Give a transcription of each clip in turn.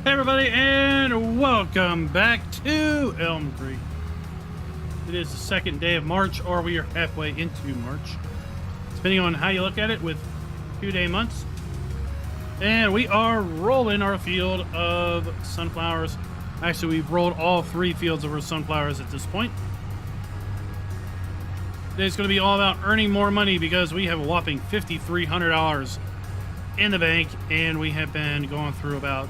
Hey everybody, and welcome back to ElmCreek. It is the second day of March, or we are halfway into March, depending on how you look at it, with 2-day months. And we are rolling our field of sunflowers. Actually, we've rolled all 3 fields of our sunflowers at this point. Today's going to be all about earning more money because we have a whopping $5,300 in the bank, and we have been going through about,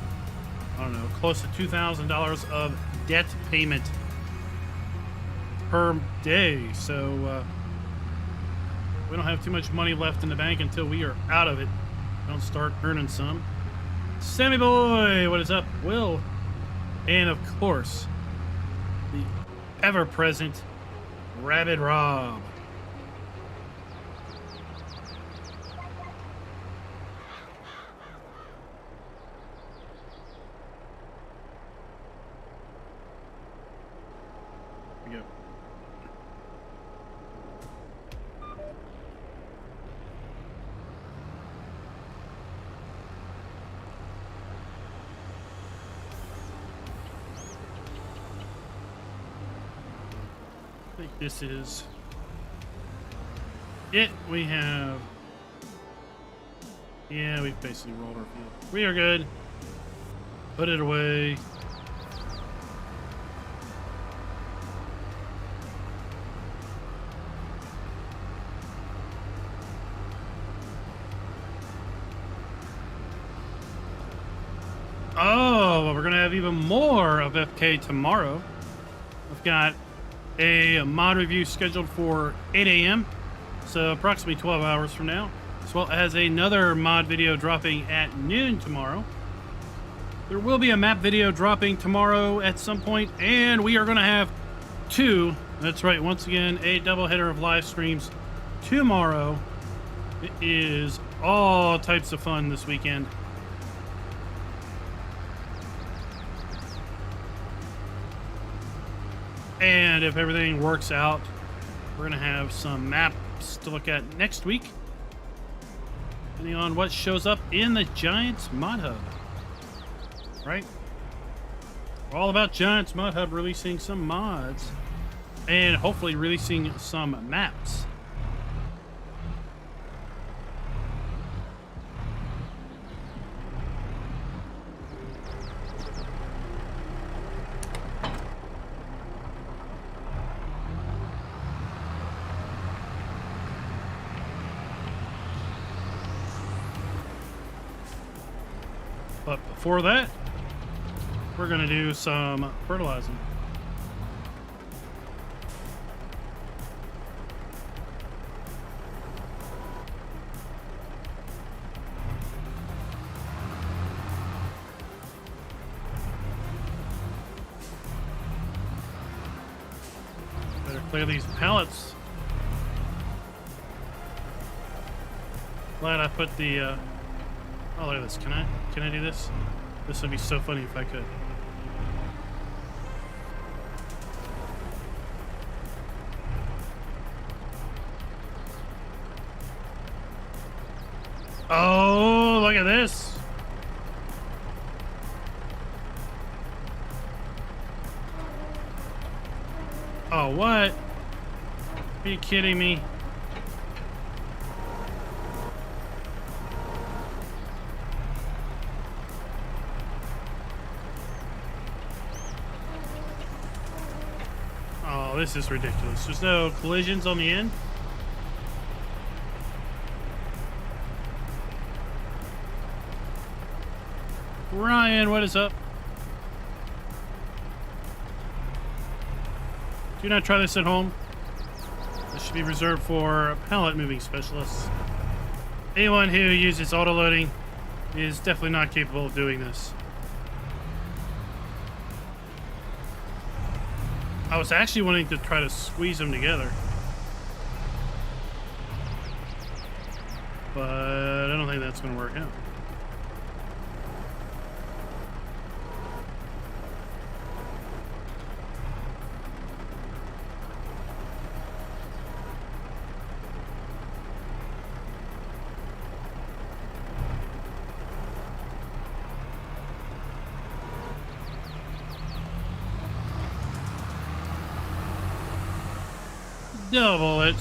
I don't know, close to $2,000 of debt payment per day. So we don't have too much money left in the bank until we are out of it. Don't start earning some. Sammy boy, what is up? Will, and of course, the ever-present Rabbit Rob. Here we go. I think this is it. We have, yeah, we've basically rolled our field. We are good. Put it away. Oh, well, we're gonna have even more of FK tomorrow. I've got a mod review scheduled for 8 a.m. so approximately 12 hours from now, as well as another mod video dropping at noon tomorrow. There will be a map video dropping tomorrow at some point, and we are going to have 2, that's right, once again, a double header of live streams tomorrow. It is all types of fun this weekend. And if everything works out, we're going to have some maps to look at next week, depending on what shows up in the Giants Mod Hub. Right? We're all about Giants Mod Hub releasing some mods and hopefully releasing some maps. But before that, we're going to do some fertilizing. Better clear these pallets. Glad I put the oh, look at this. Can I do this? This would be so funny if I could. Oh, look at this. Oh, what? Are you kidding me? Oh, this is ridiculous. There's no collisions on the end. Ryan, what is up? Do not try this at home. This should be reserved for pallet moving specialists. Anyone who uses auto-loading is definitely not capable of doing this. I was actually wanting to try to squeeze them together, but I don't think that's going to work out. Double it.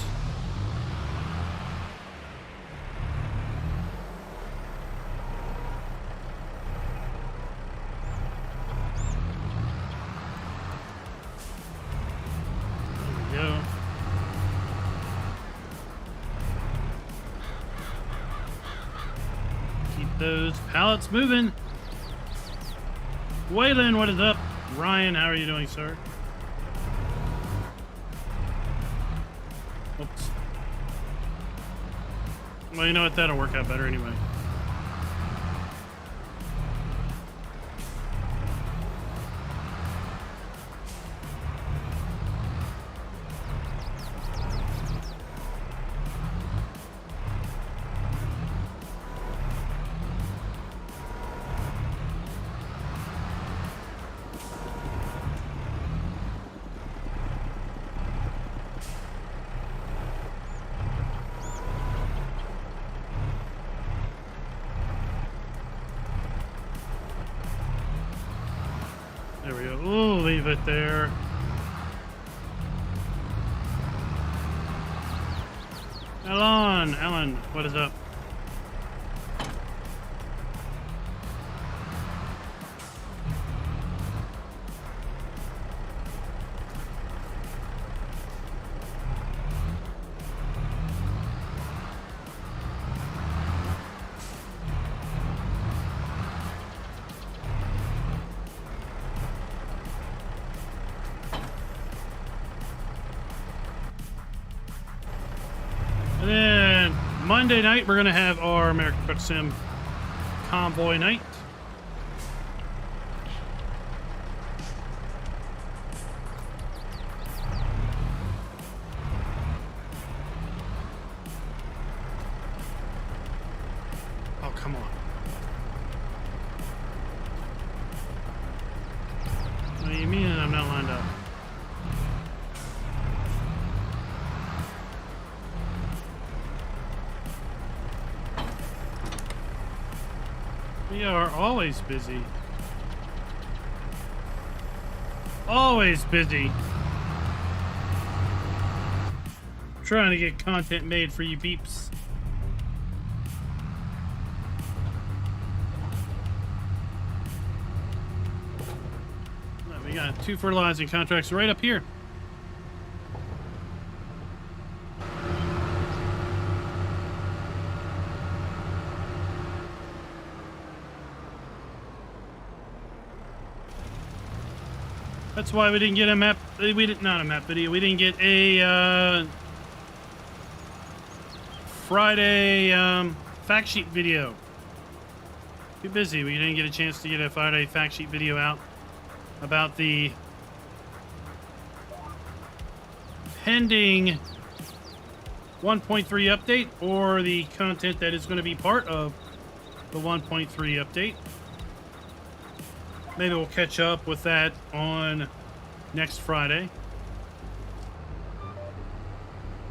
There we go. Keep those pallets moving. Waylon, what is up? Ryan, how are you doing, sir? Oops. Well, you know what? That'll work out better anyway. There we go. We'll leave it there. Alan, what is up? And then Monday night, we're going to have our American Truck Sim Convoy night. Oh, come on. What do you mean I'm not lined up? We are always busy. Always busy. Trying to get content made for you peeps. We got 2 fertilizing contracts right up here. That's why we didn't get a map. Not a map video. We didn't get a Friday fact sheet video. Too busy. We didn't get a chance to get a Friday fact sheet video out about the pending 1.3 update or the content that is going to be part of the 1.3 update. Maybe we'll catch up with that on next Friday.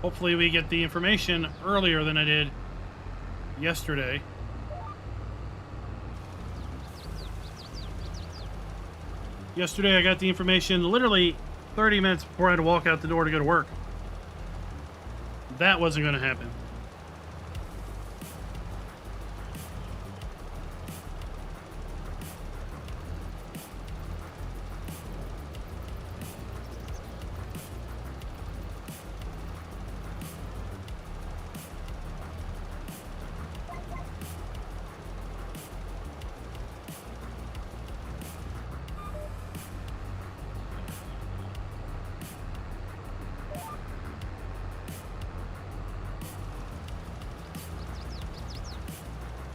Hopefully we get the information earlier than I did yesterday. Yesterday I got the information literally 30 minutes before I had to walk out the door to go to work. That wasn't going to happen.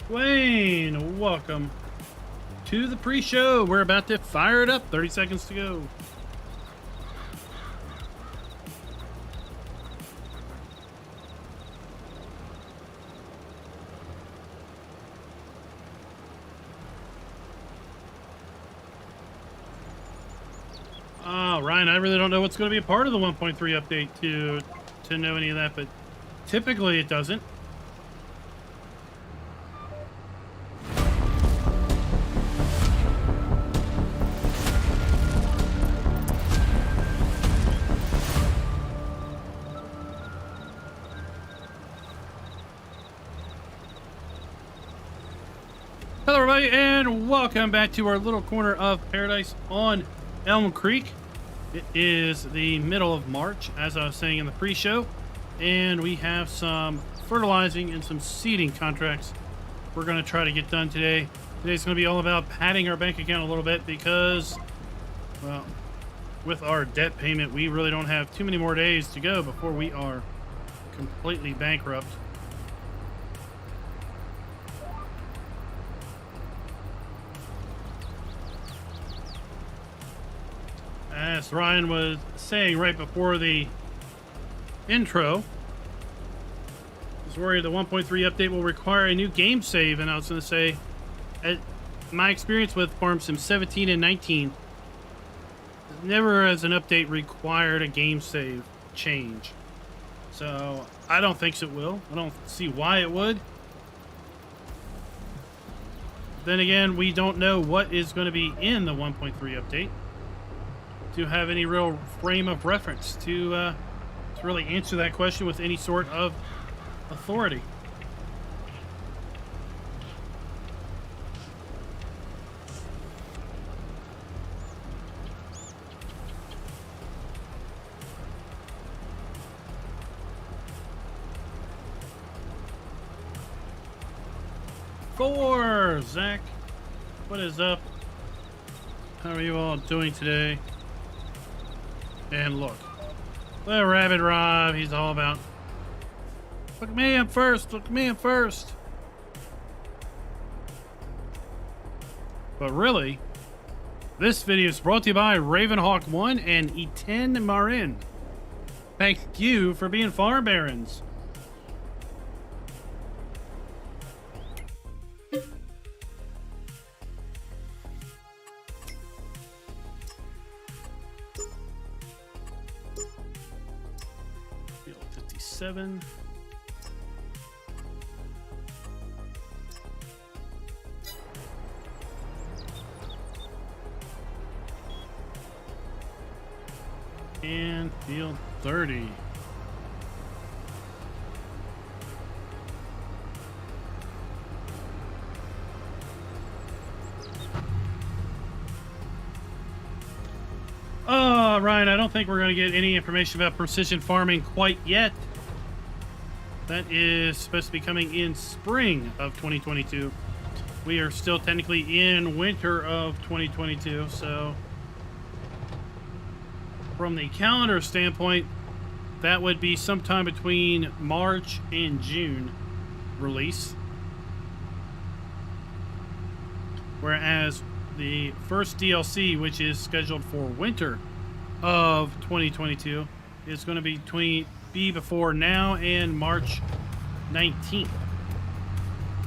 Wayne, welcome to the pre-show. We're about to fire it up. 30 seconds to go. Ryan, I really don't know what's going to be a part of the 1.3 update to know any of that, but typically it doesn't. Hello everybody and welcome back to our little corner of paradise on ElmCreek. It is the middle of March, as I was saying in the pre-show, and we have some fertilizing and some seeding contracts we're going to try to get done today. Today's going to be all about padding our bank account a little bit because, well, with our debt payment, we really don't have too many more days to go before we are completely bankrupt. As Ryan was saying right before the intro, I was worried the 1.3 update will require a new game save, and I was going to say, my experience with Farm Sim 17 and 19, never as an update required a game save change. So I don't think it will. I don't see why it would. Then again, we don't know what is going to be in the 1.3 update to have any real frame of reference to really answer that question with any sort of authority. Zach, what is up? How are you all doing today? And look, the Rabbit Rob, he's all about, look at me, I'm first, look at me, I'm first. But really, this video is brought to you by Ravenhawk1 and Eten Marin. Thank you for being farm barons. Seven. And field 30. Ryan, I don't think we're going to get any information about precision farming quite yet. That is supposed to be coming in spring of 2022. We are still technically in winter of 2022, so from the calendar standpoint, that would be sometime between March and June release. Whereas the first DLC, which is scheduled for winter of 2022, is going to be before now and March 19th.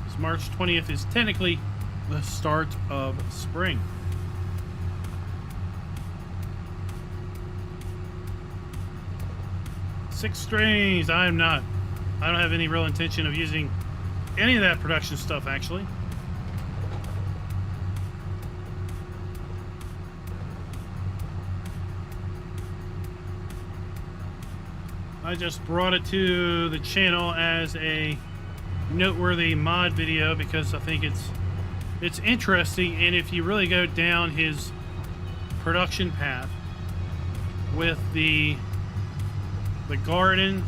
So March 20th is technically the start of spring. Six strings. I don't have any real intention of using any of that production stuff, actually. I just brought it to the channel as a noteworthy mod video because I think it's interesting, and if you really go down his production path with the garden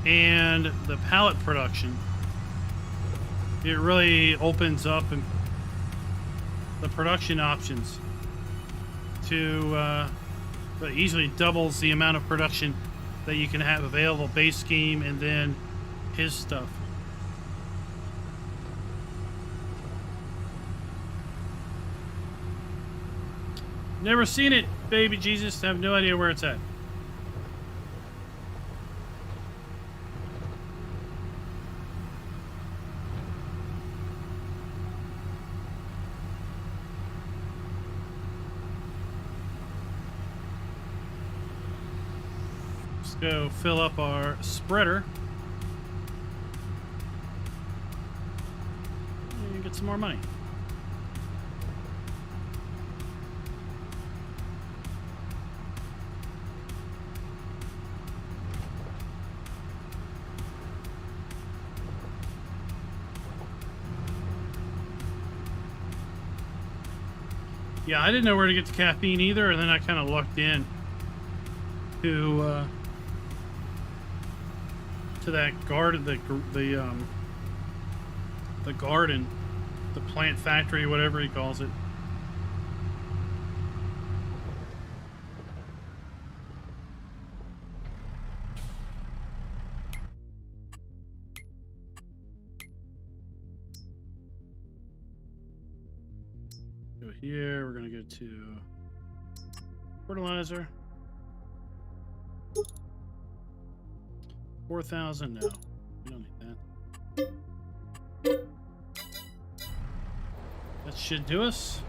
and the pallet production, it really opens up the production options to easily doubles the amount of production that you can have available, base scheme, and then his stuff. Never seen it, baby Jesus. I have no idea where it's at. Go fill up our spreader and get some more money. Yeah, I didn't know where to get the caffeine either, and then I kind of lucked in to that garden, the garden, the plant factory, whatever he calls it. Go here. We're gonna go to fertilizer. 4,000. No, we don't need that. That should do us.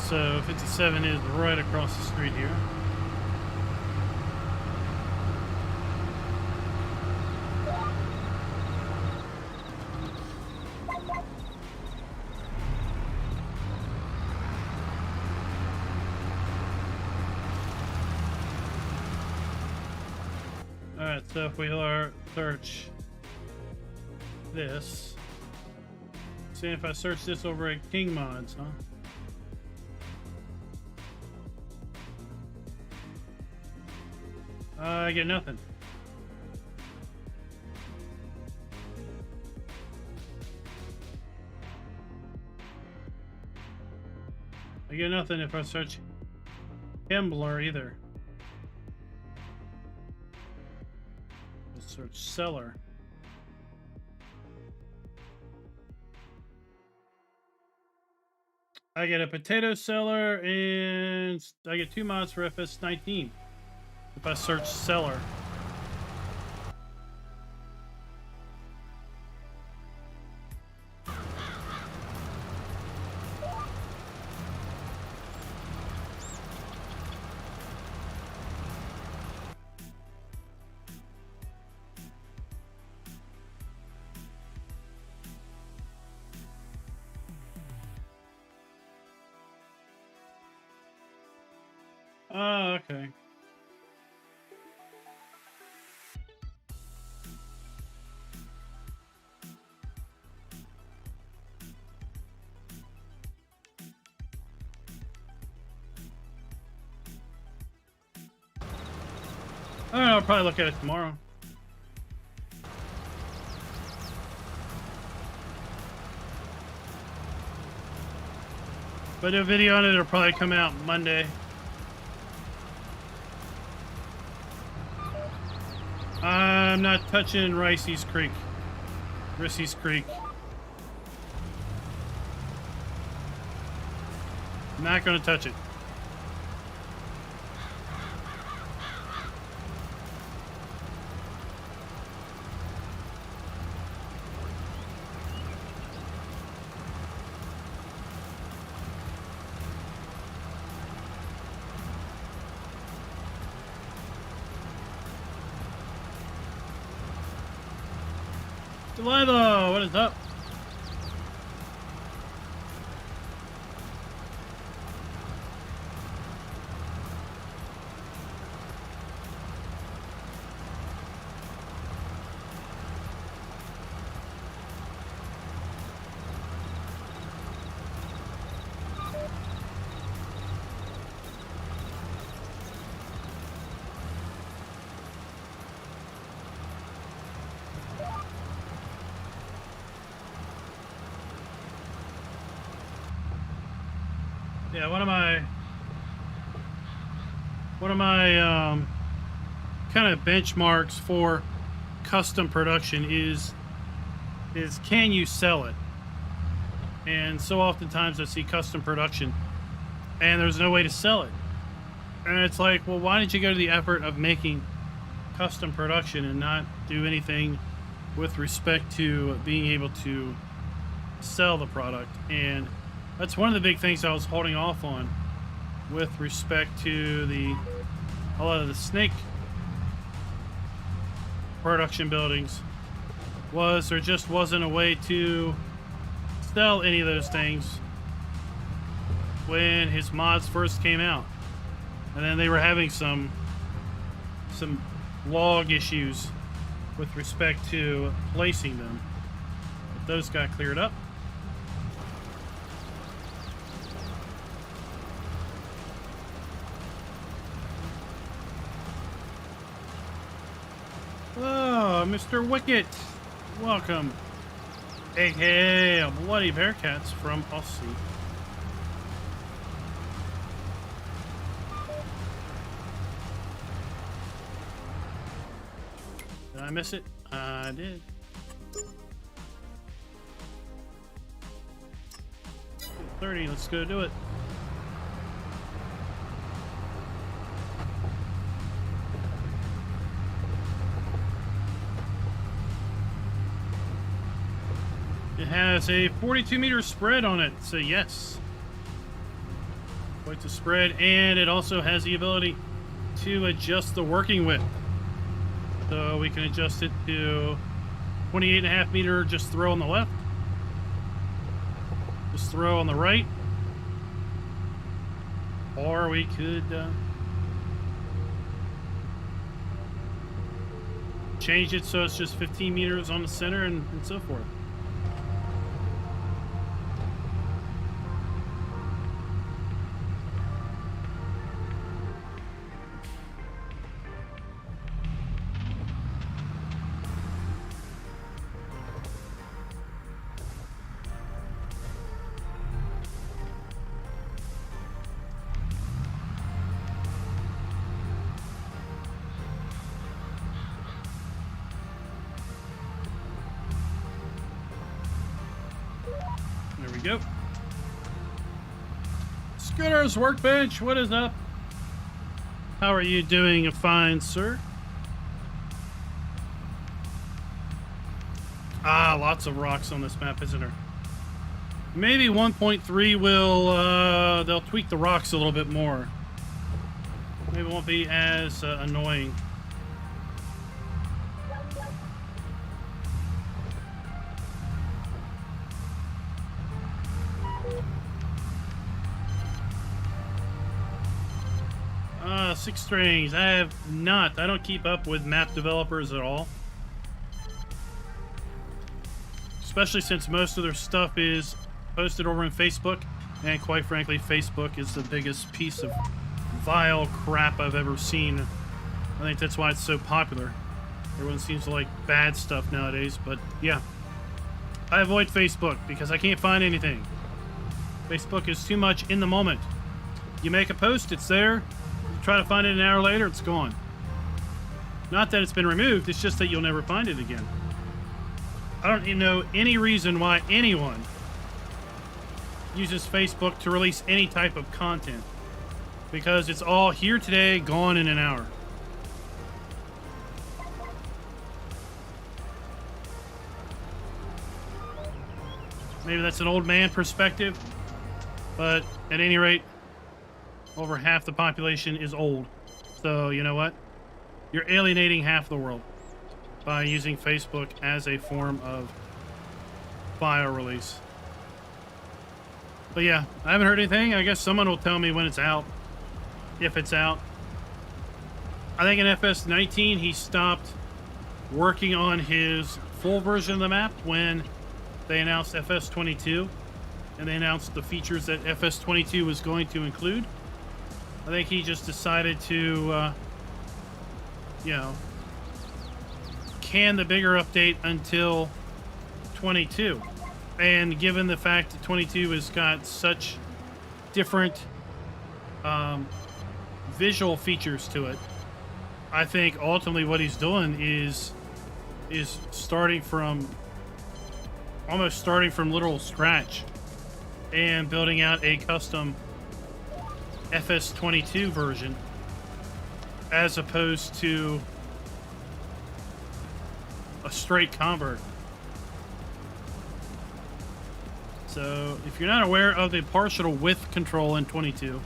So 57 is right across the street here. Alright, so if we search this, see if I search this over at King Mods, huh? I get nothing. I get nothing if I search Himbler either. Let's search seller. I get a potato seller and I get 2 mods for FS19. If I search seller. Oh, okay. I don't know, I'll probably look at it tomorrow. But a video on it will probably come out Monday. I'm not touching Ricey's Creek. I'm not going to touch it. Delilah, what is up? Yeah, one of my kind of benchmarks for custom production is can you sell it? And so oftentimes I see custom production and there's no way to sell it. And it's like, well, why didn't you go to the effort of making custom production and not do anything with respect to being able to sell the product? And that's one of the big things I was holding off on with respect to a lot of the snake production buildings, was there just wasn't a way to sell any of those things when his mods first came out. And then they were having some log issues with respect to placing them. But those got cleared up. Oh, Mr. Wicket, welcome. Hey, a Bloody Bearcats from Aussie. Did I miss it? I did. $30, let's go do it. It has a 42-meter spread on it, so yes. Quite the spread, and it also has the ability to adjust the working width. So we can adjust it to 28.5 meter, just throw on the left. Just throw on the right. Or we could change it so it's just 15 meters on the center and so forth. There we go. Scooter's Workbench, what is up? How are you doing, fine, sir? Ah, lots of rocks on this map, isn't there? Maybe 1.3 will, they'll tweak the rocks a little bit more. Maybe it won't be as annoying. Six strings. I have not. I don't keep up with map developers at all. Especially since most of their stuff is posted over on Facebook. And quite frankly, Facebook is the biggest piece of vile crap I've ever seen. I think that's why it's so popular. Everyone seems to like bad stuff nowadays. But yeah, I avoid Facebook because I can't find anything. Facebook is too much in the moment. You make a post, it's there. Try to find it an hour later, it's gone. Not that it's been removed, it's just that you'll never find it again. I don't even know any reason why anyone uses Facebook to release any type of content. Because it's all here today, gone in an hour. Maybe that's an old man perspective, but at any rate, over half the population is old. So, you know what? You're alienating half the world by using Facebook as a form of file release. But yeah, I haven't heard anything. I guess someone will tell me when it's out. If it's out. I think in FS19 he stopped working on his full version of the map when they announced FS22. And they announced the features that FS22 was going to include. I think he just decided to, you know, can the bigger update until 22. And given the fact that 22 has got such different visual features to it, I think ultimately what he's doing is starting from, almost starting from literal scratch and building out a custom FS22 version as opposed to a straight convert. So if you're not aware of the partial width control in 22,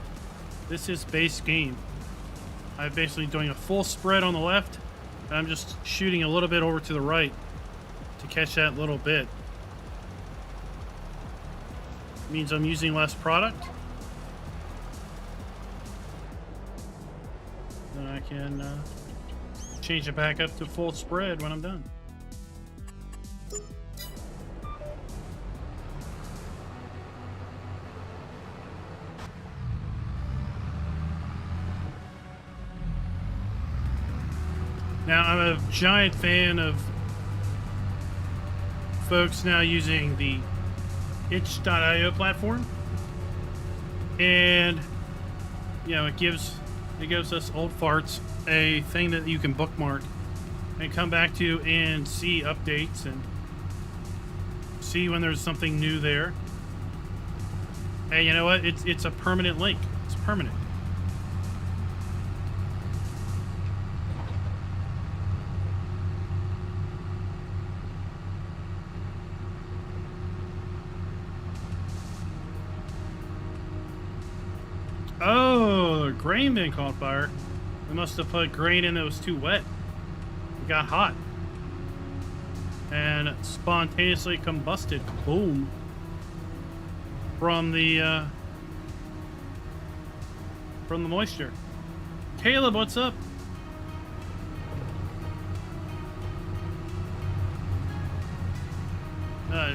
this is base game. I'm basically doing a full spread on the left and I'm just shooting a little bit over to the right to catch that little bit. Means I'm using less product. Then I can change it back up to full spread when I'm done. Now, I'm a giant fan of folks now using the itch.io platform, and you know, it gives us old farts a thing that you can bookmark and come back to and see updates and see when there's something new there. And you know what? It's a permanent link. It's permanent. Oh, the grain bin caught fire. We must have put grain in that was too wet. It got hot. And spontaneously combusted. Boom. From the moisture. Caleb, what's up?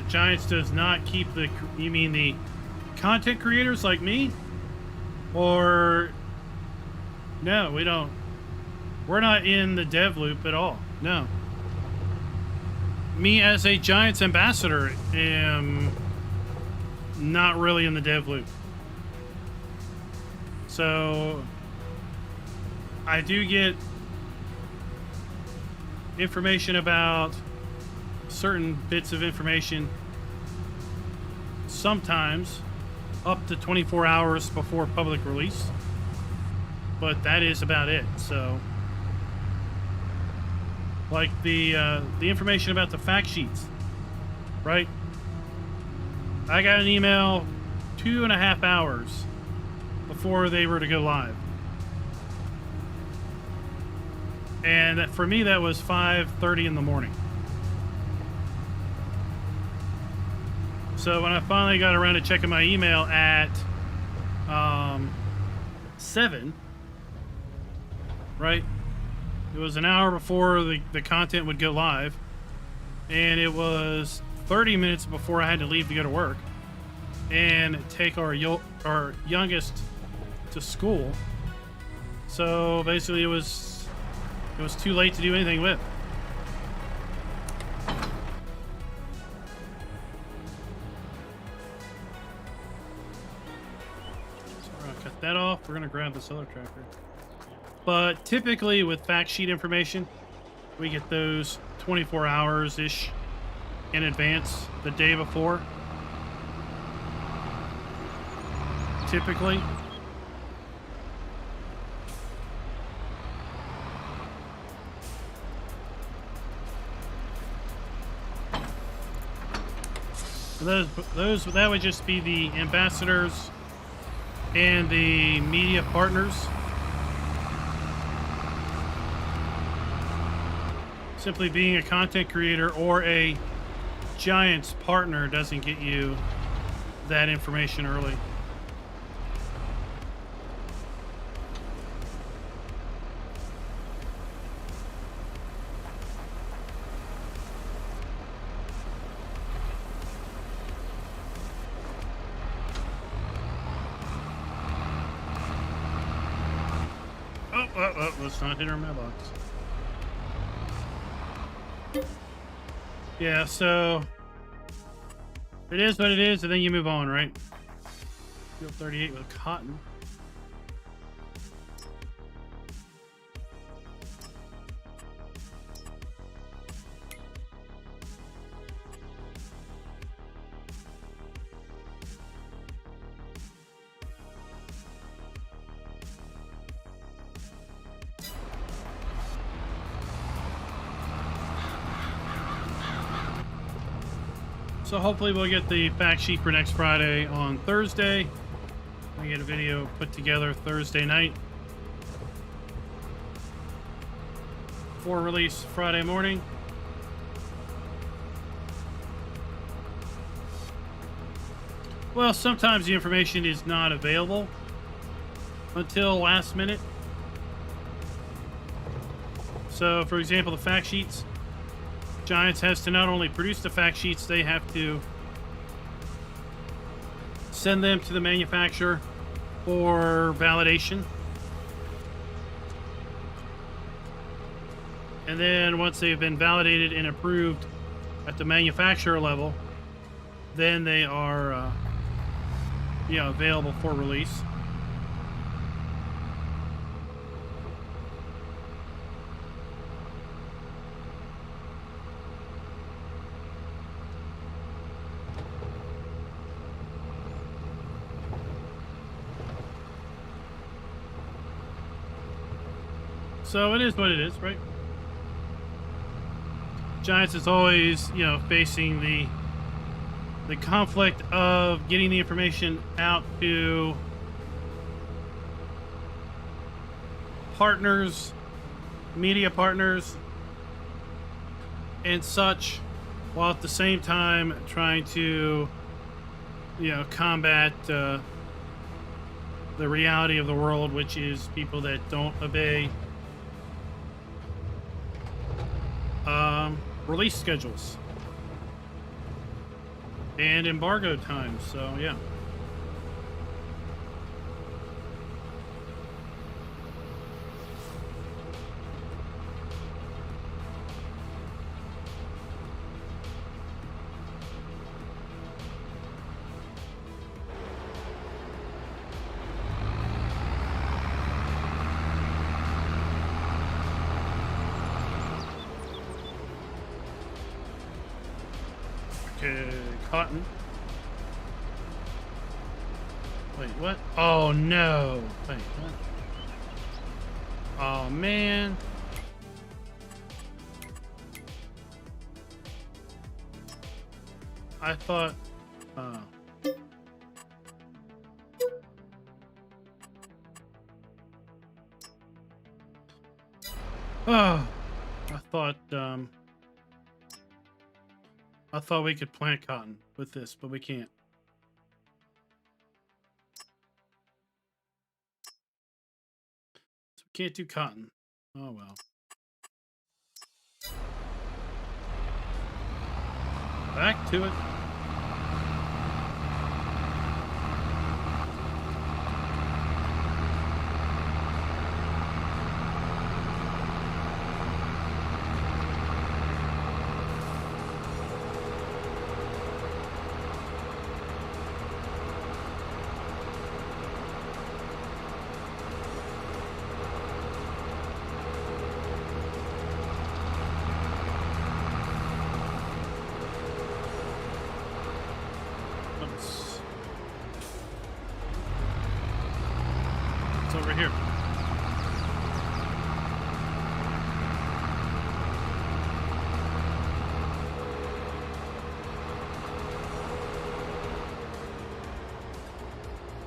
Giants does not keep the... You mean the content creators like me? Or... No, we don't. We're not in the dev loop at all. No. Me as a Giants ambassador am not really in the dev loop. So I do get information about certain bits of information sometimes up to 24 hours before public release. But that is about it. So, like the information about the fact sheets, right? I got an email 2.5 hours before they were to go live, and that, for me, that was 5:30 in the morning. So when I finally got around to checking my email at 7. Right? It was an hour before the content would go live, and it was 30 minutes before I had to leave to go to work and take our youngest to school. So basically it was too late to do anything with. So we're gonna cut that off. We're gonna grab this other tracker. But typically with fact sheet information, we get those 24 hours-ish in advance, the day before. Typically. That would just be the ambassadors and the media partners. Simply being a content creator or a Giants partner doesn't get you that information early. Oh, let's not hit our mailbox. Yeah, so it is what it is, and then you move on, right? Field 38 with cotton. So hopefully we'll get the fact sheet for next Friday on Thursday. We get a video put together Thursday night for release Friday morning. Well, sometimes the information is not available until last minute. So, for example, the fact sheets. Giants has to not only produce the fact sheets, they have to send them to the manufacturer for validation. And then once they've been validated and approved at the manufacturer level, then they are available for release. So it is what it is, right? Giants is always, facing the conflict of getting the information out to partners, media partners, and such, while at the same time trying to, combat the reality of the world, which is people that don't obey release schedules and embargo times. So yeah. Cotton. Wait, what? Oh no. Wait, what? Oh man. I thought oh, I thought we could plant cotton with this, but we can't. So we can't do cotton. Oh well. Back to it. Over here.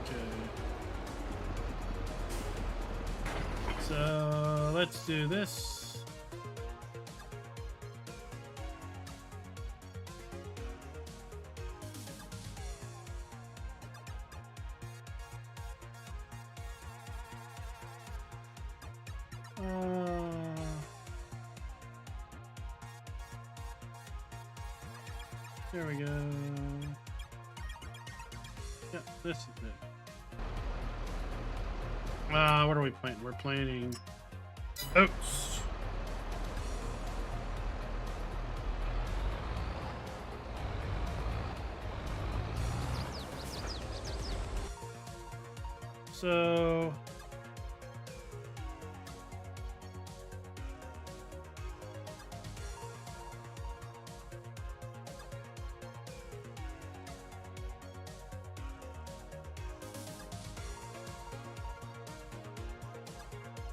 Okay. So let's do this. There we go. Yeah, this is it. What are we planting? We're planting oats. So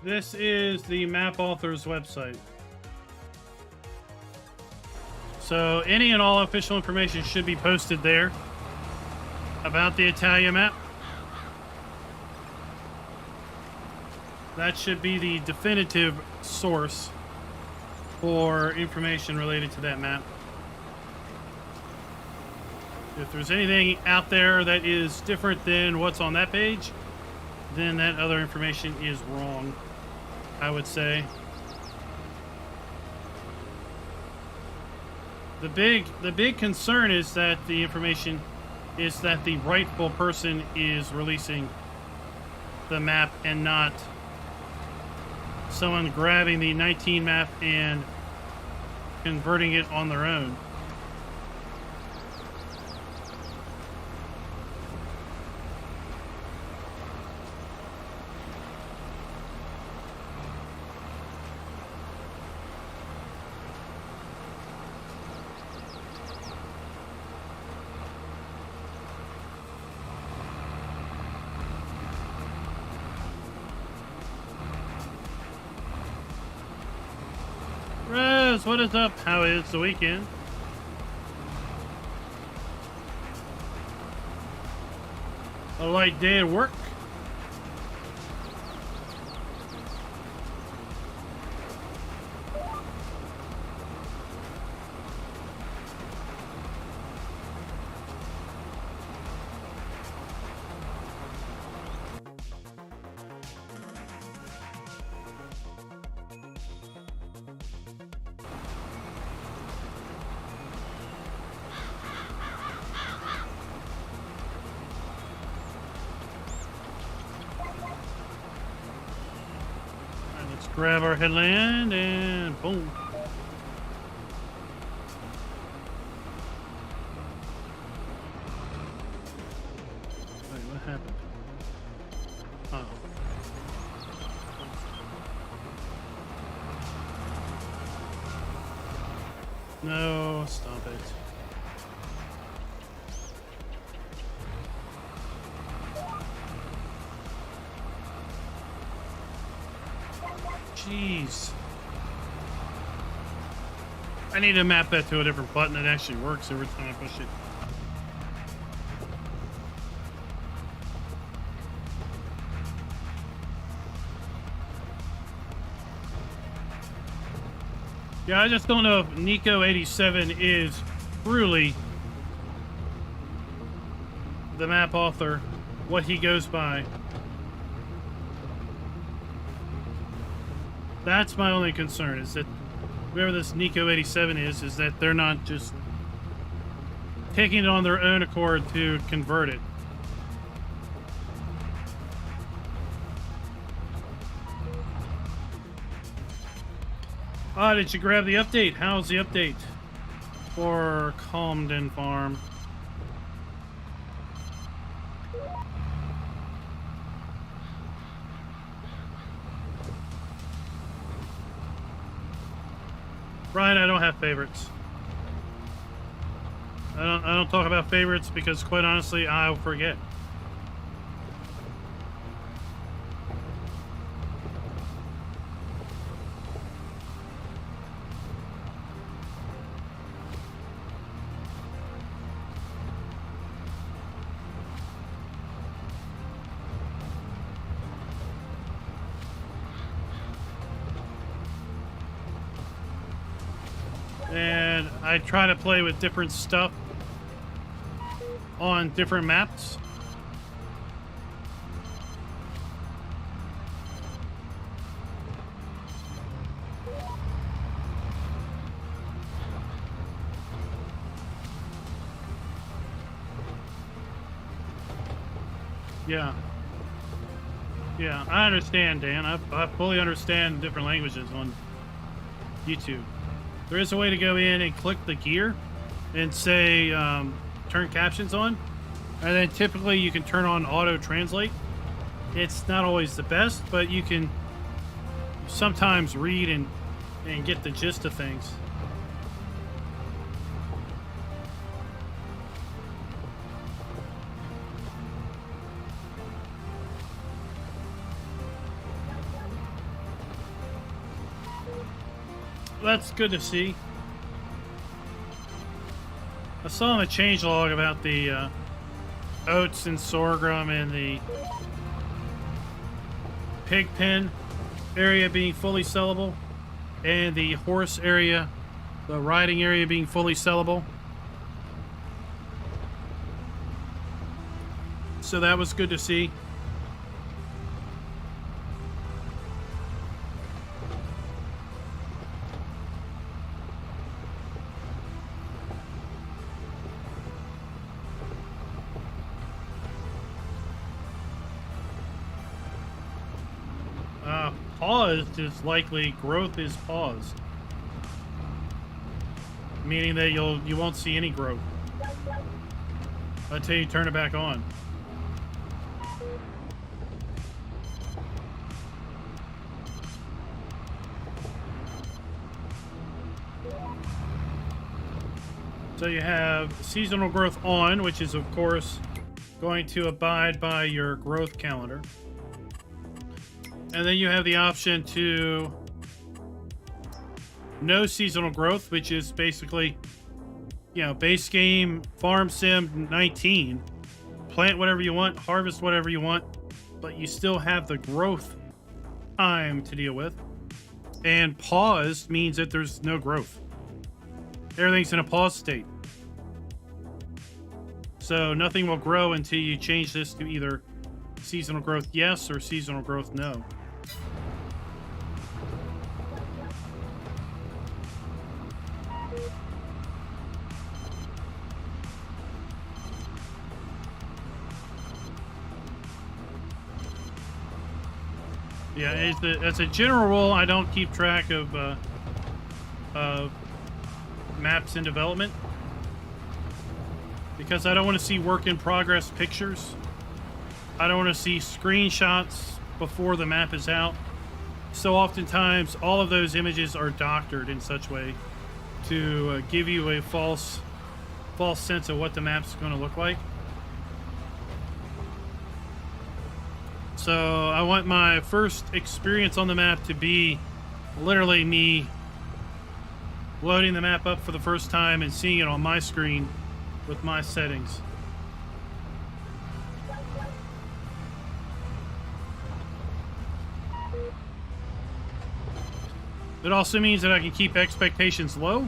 this is the map author's website. So any and all official information should be posted there about the Italia map. That should be the definitive source for information related to that map. If there's anything out there that is different than what's on that page, then that other information is wrong, I would say. The big concern is that the information is that the rightful person is releasing the map and not someone grabbing the 19 map and converting it on their own. Rose, what is up? How is the weekend? A light day at work? Grab our headland and boom. Wait, what happened? Oh. No, stop it. Jeez. I need to map that to a different button that actually works every time I push it. Yeah, I just don't know if Nico87 is truly the map author, what he goes by. That's my only concern, is that whoever this Nico87 is that they're not just taking it on their own accord to convert it. Ah, did you grab the update? How's the update for Calmden Farm? Brian, I don't have favorites. I don't talk about favorites because, quite honestly, I'll forget. And I try to play with different stuff on different maps. Yeah. Yeah, I understand, Dan. I fully understand different languages on YouTube. There is a way to go in and click the gear and say turn captions on, and then typically you can turn on auto translate. It's not always the best, but you can sometimes read and get the gist of things. That's good to see. I saw in the changelog about the oats and sorghum and the pig pen area being fully sellable, and the horse area, the riding area being fully sellable. So that was good to see. Paused is likely growth is paused, meaning that you won't see any growth until you turn it back on. So you have seasonal growth on, which is of course going to abide by your growth calendar. And then you have the option to no seasonal growth, which is basically, you know, base game Farm Sim 19. Plant whatever you want, harvest whatever you want, but you still have the growth time to deal with. And paused means that there's no growth. Everything's in a pause state. So nothing will grow until you change this to either seasonal growth yes or seasonal growth no. Yeah, as a general rule, I don't keep track of maps in development because I don't want to see work in progress pictures. I don't want to see screenshots before the map is out. So oftentimes, all of those images are doctored in such way to give you a false sense of what the map's going to look like. So I want my first experience on the map to be literally me loading the map up for the first time and seeing it on my screen with my settings. It also means that I can keep expectations low,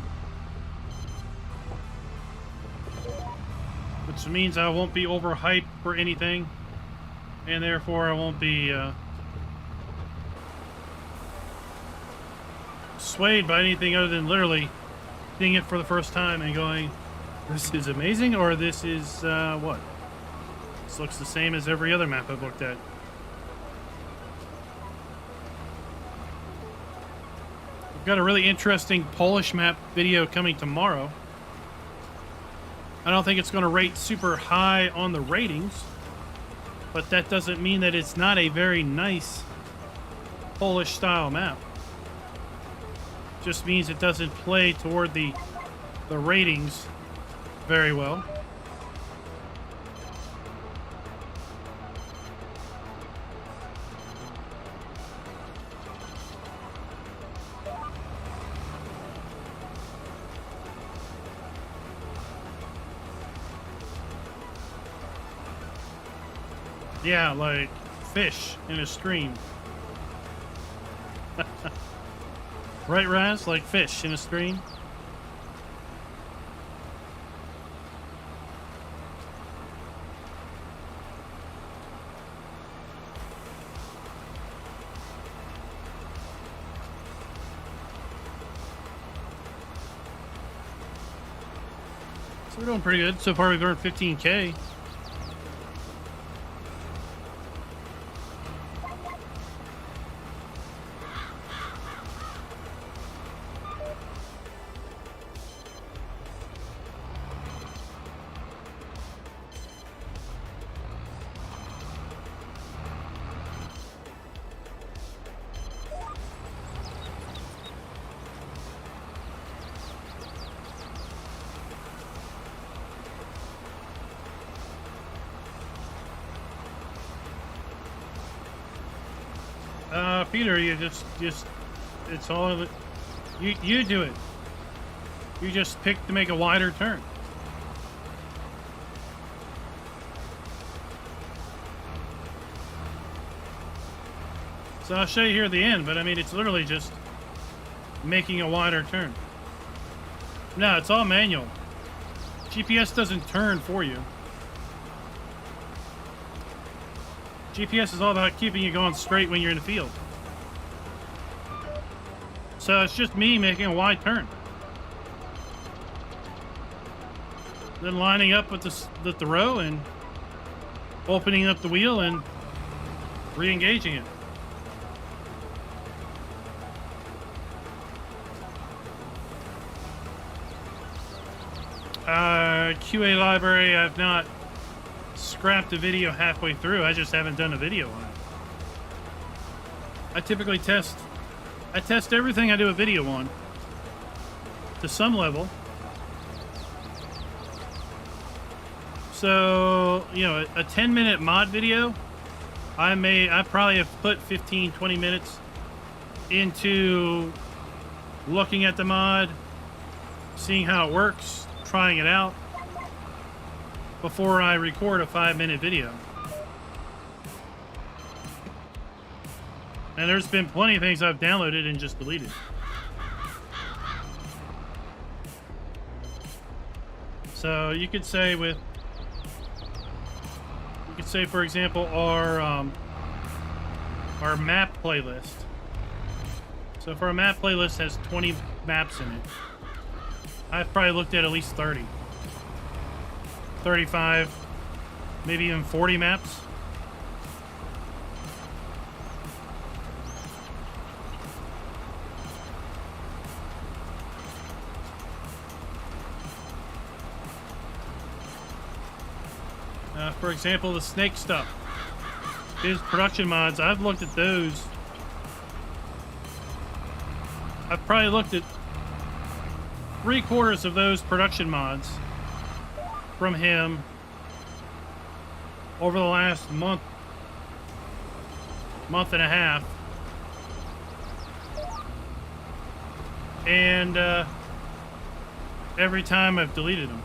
which means I won't be overhyped for anything. And therefore, I won't be swayed by anything other than literally seeing it for the first time and going, this is amazing, or this is, what? This looks the same as every other map I've looked at. We've got a really interesting Polish map video coming tomorrow. I don't think it's going to rate super high on the ratings, but that doesn't mean that it's not a very nice Polish style map. Just means it doesn't play toward the ratings very well. Yeah, like fish in a stream. Right, Raz? Like fish in a stream? So we're doing pretty good. So far we've earned 15K. Peter, you just it's all of it. You do it. You just pick to make a wider turn. So I'll show you here at the end, but I mean, it's literally just making a wider turn. No, it's all manual. GPS doesn't turn for you. GPS is all about keeping you going straight when you're in the field. So it's just me making a wide turn. Then lining up with the row and opening up the wheel and re-engaging it. QA library, I've not scrapped a video halfway through. I just haven't done a video on it. I typically test everything I do a video on to some level. So, you know, a 10-minute mod video, I probably have put 15, 20 minutes into looking at the mod, seeing how it works, trying it out, before I record a 5-minute video. And there's been plenty of things I've downloaded and just deleted. So you could say for example, our map playlist. So if our map playlist has 20 maps in it, I've probably looked at least 30. 35, maybe even 40 maps. For example, the snake stuff. His production mods, I've looked at those. I've probably looked at 3/4 of those production mods from him over the last month and a half. And every time I've deleted them.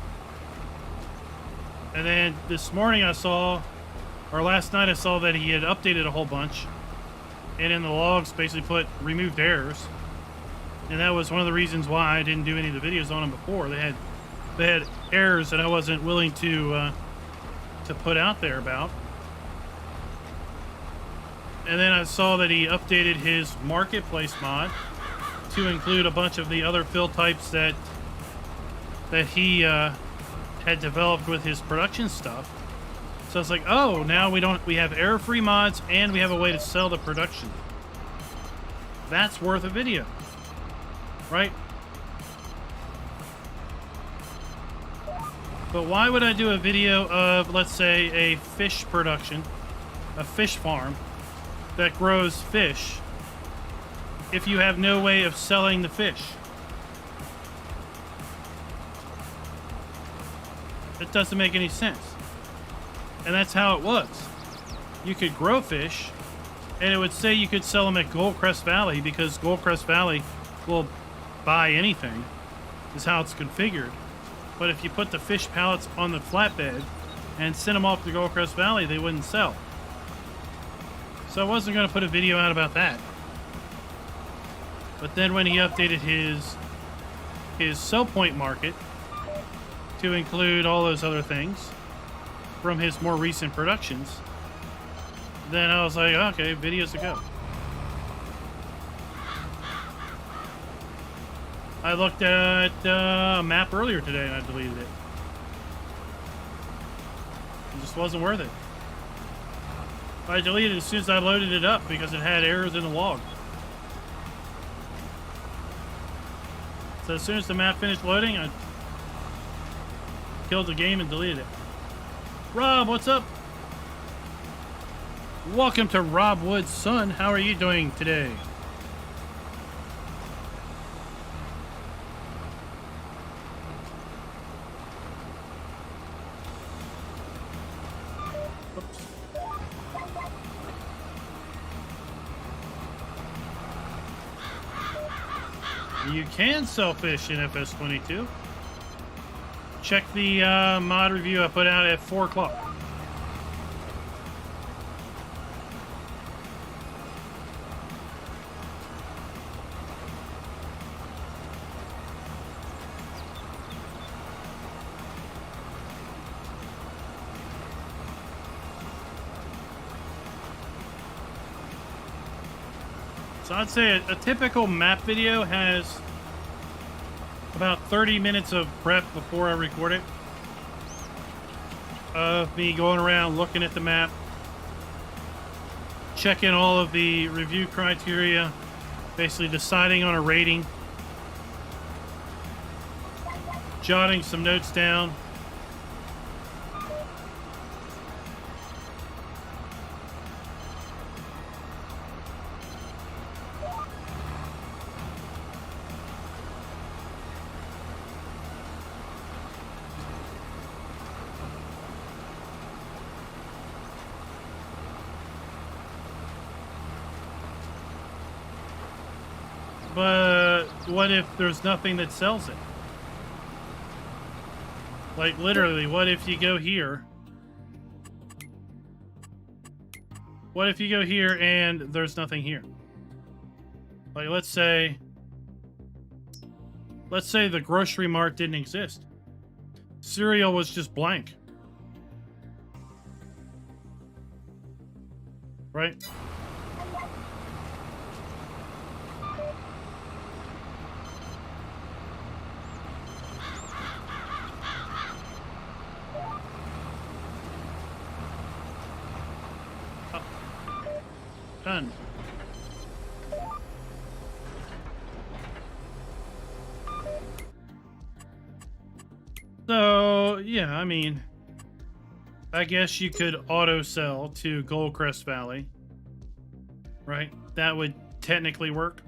And then this morning last night I saw that he had updated a whole bunch. And in the logs basically put removed errors. And that was one of the reasons why I didn't do any of the videos on them before. They had errors that I wasn't willing to put out there about. And then I saw that he updated his marketplace mod to include a bunch of the other fill types that he had developed with his production stuff. So it's like, oh, now we have error-free mods and we have a way to sell the production. That's worth a video, right? But why would I do a video of, let's say, a fish production, a fish farm that grows fish, if you have no way of selling the fish? It doesn't make any sense. And that's how it was. You could grow fish, and it would say you could sell them at Goldcrest Valley because Goldcrest Valley will buy anything, is how it's configured. But if you put the fish pallets on the flatbed and send them off to Goldcrest Valley, they wouldn't sell. So I wasn't going to put a video out about that. But then when he updated his sell point market to include all those other things from his more recent productions, then I was like, okay, videos to go. I looked at a map earlier today and I deleted it. It just wasn't worth it. I deleted it as soon as I loaded it up because it had errors in the log. So as soon as the map finished loading, I killed the game and deleted it. Rob, what's up? Welcome to Rob Wood's son. How are you doing today? Oops. You can sell fish in FS22. Check the mod review I put out at 4 o'clock. So I'd say a typical map video has about 30 minutes of prep before I record it. Of me going around looking at the map, checking all of the review criteria, basically deciding on a rating, jotting some notes down. But what if there's nothing that sells it? Like, literally, what if you go here? What if you go here and there's nothing here? Like, let's say the grocery mart didn't exist. Cereal was just blank. Right? Done. So, yeah, I mean, I guess you could auto sell to Goldcrest Valley, right? That would technically work.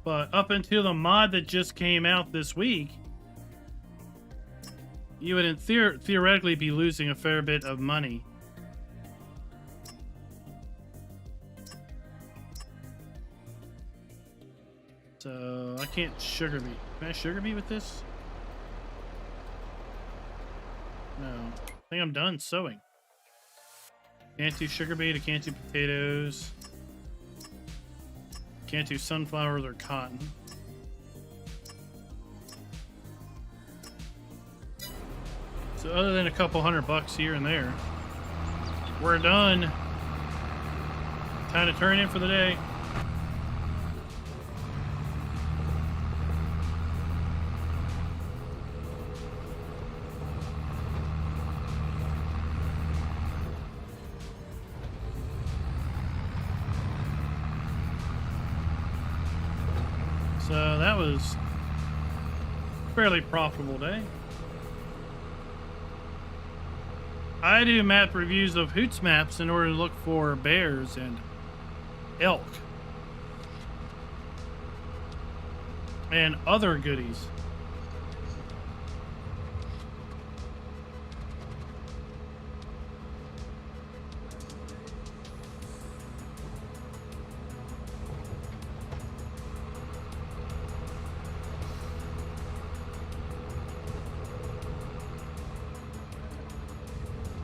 But up until the mod that just came out this week, you would theoretically be losing a fair bit of money. So I can't sugar beet. Can I sugar beet with this? No. I think I'm done sowing. Can't do sugar beet. I can't do potatoes. Can't do sunflowers or cotton. So other than a couple $100 here and there, we're done. Time to turn in for the day. So that was a fairly profitable day. I do map reviews of Hoots maps in order to look for bears and elk and other goodies.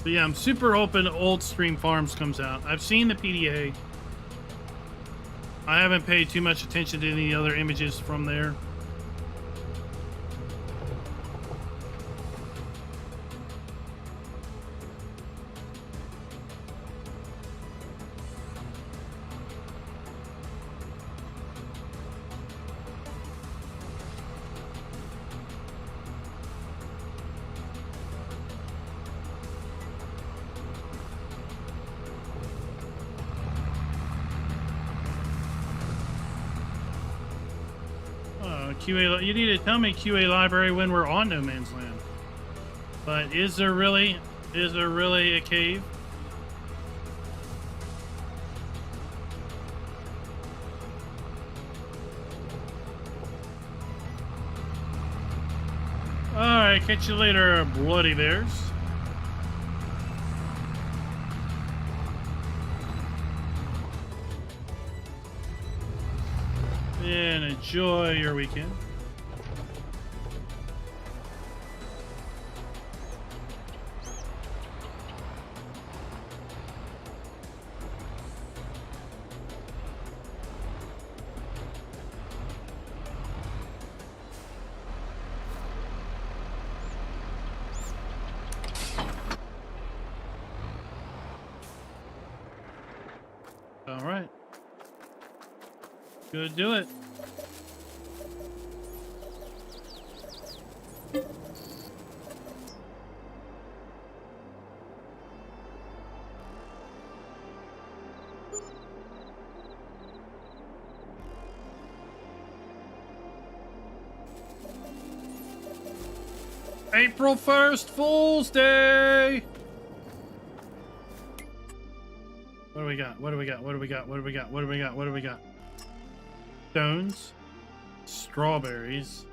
But yeah, I'm super open to Old Stream Farms comes out. I've seen the PDA. I haven't paid too much attention to any other images from there. QA, you need to tell me, QA library, when we're on No Man's Land. But is there really a cave? Alright, catch you later, bloody bears. And enjoy your weekend. All right. Good, do it. April 1st, Fool's Day! What do we got? What do we got? What do we got? What do we got? What do we got? What do we got? Stones. Strawberries.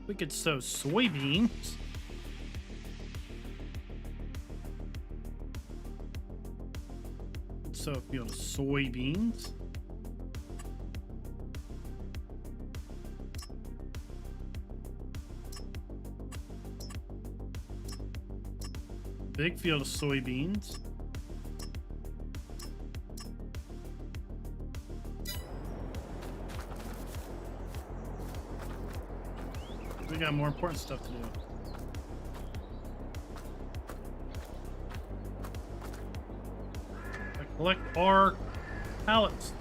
We could sow soybeans. Sow a field of soybeans. Big field of soybeans. We got more important stuff to do. Collect our pallets.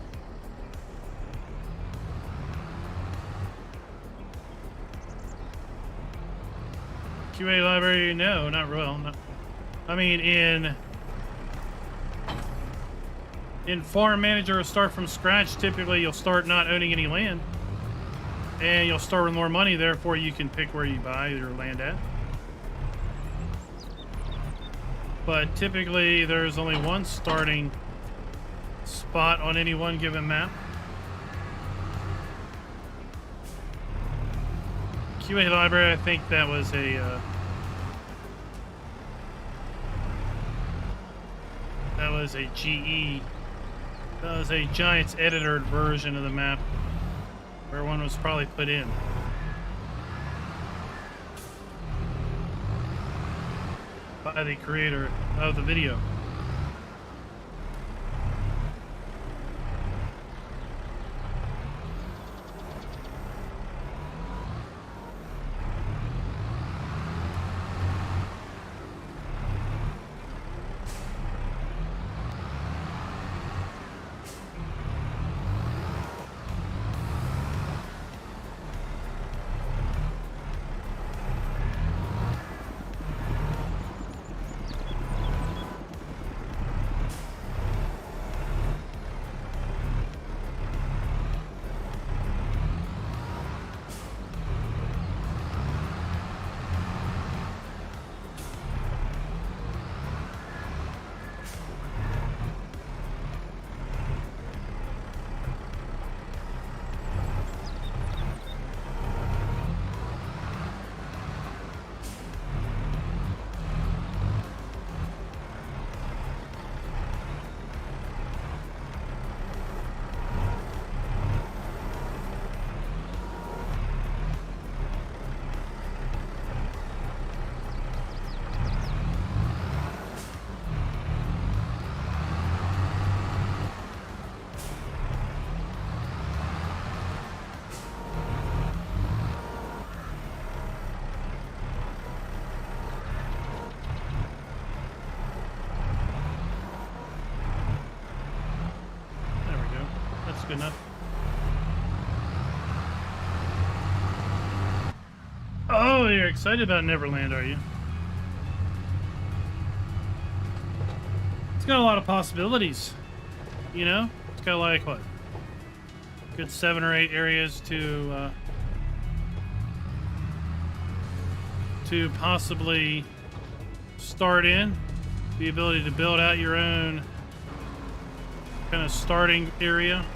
QA library? No, not real. No. I mean, in Farm Manager, start from scratch. Typically, you'll start not owning any land, and you'll start with more money. Therefore, you can pick where you buy your land at. But typically, there's only one starting spot on any one given map. QA library, I think that was a GE. That was a Giants edited version of the map where one was probably put in. By the creator of the video. Good enough. Oh, you're excited about Neverland, are you? It's got a lot of possibilities. You know? It's got like, what? Good 7 or 8 areas to possibly start in. The ability to build out your own kind of starting area.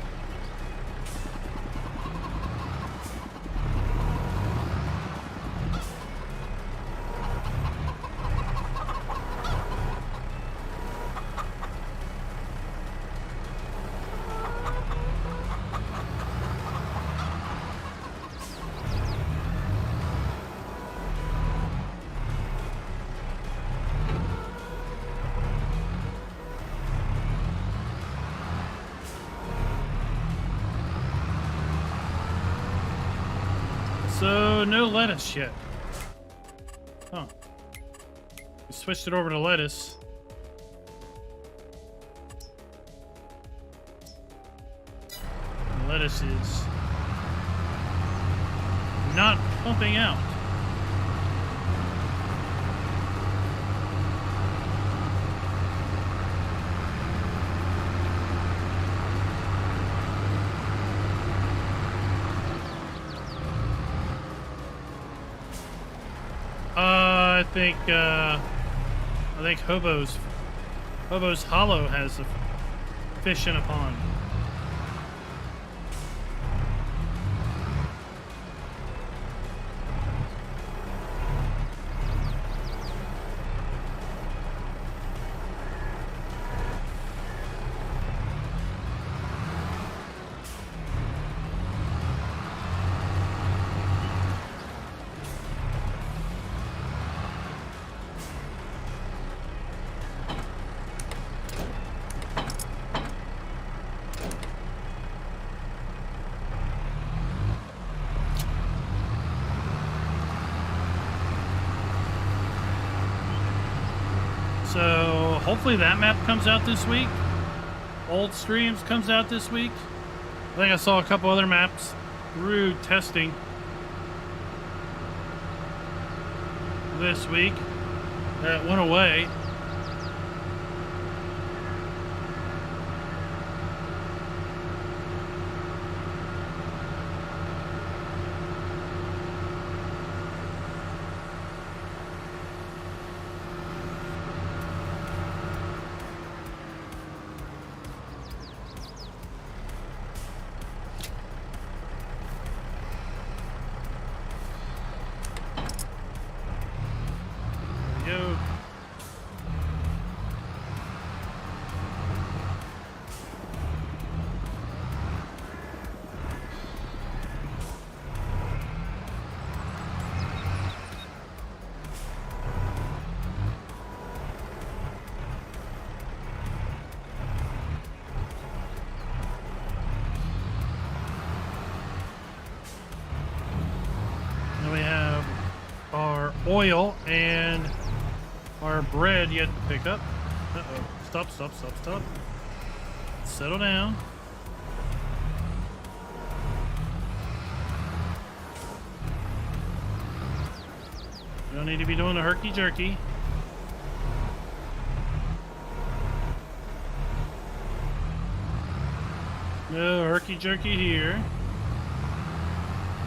So, no lettuce yet. Huh. We switched it over to lettuce. lettuce is not pumping out. I think Hobo's Hollow has a fish in a pond. So hopefully that map comes out this week. Old Streams comes out this week. I think I saw a couple other maps through testing this week that went away. Oil and our bread yet to pick up. Uh-oh. Stop. Settle down. You don't need to be doing the herky-jerky. No herky-jerky here.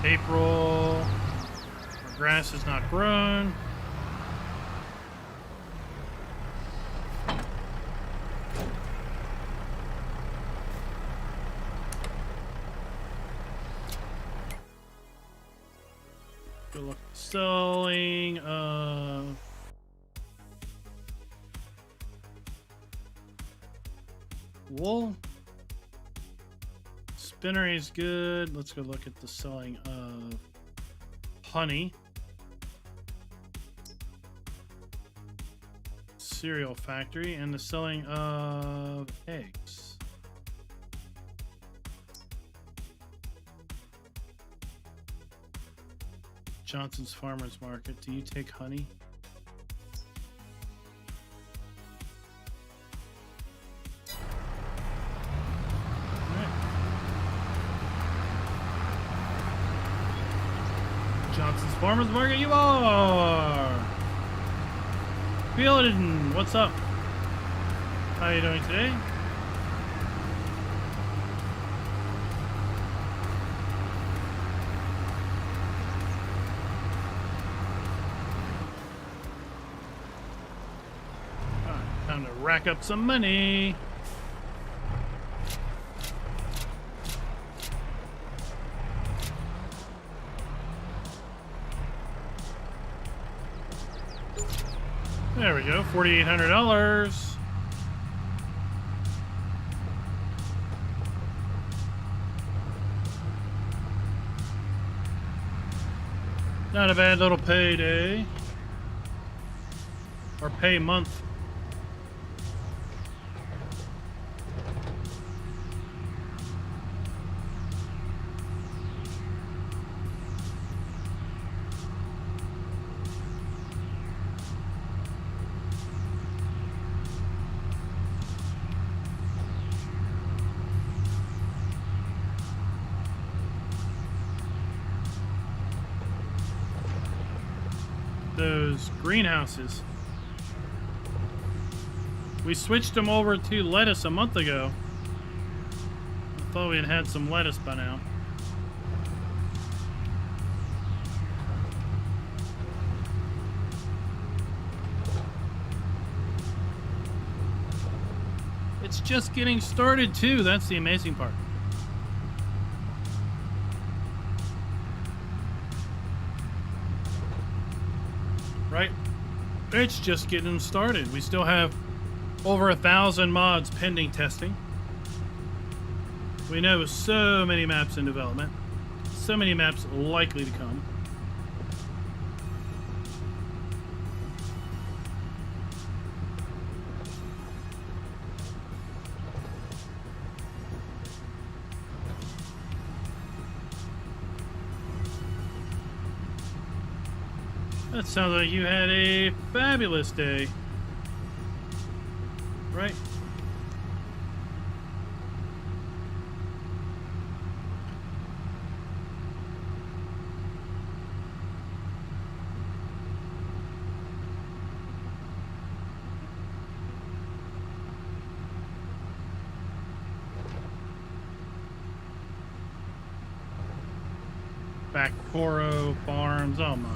April. Grass is not grown. Go look at selling wool. Spinnery is good. Let's go look at the selling of honey. Cereal factory and the selling of eggs. Johnson's Farmers Market. Do you take honey? All right. Johnson's Farmers Market, you are. Feeling, what's up? How are you doing today? Alright, time to rack up some money. There we go, $4,800. Not a bad little payday. Or pay month. those greenhouses. We switched them over to lettuce a month ago. I thought we had some lettuce by now. It's just getting started too. That's the amazing part. Right? It's just getting started. We still have over 1,000 mods pending testing. We know so many maps in development. So many maps likely to come. That sounds like you had a fabulous day. Right? Backporo Farms, oh my.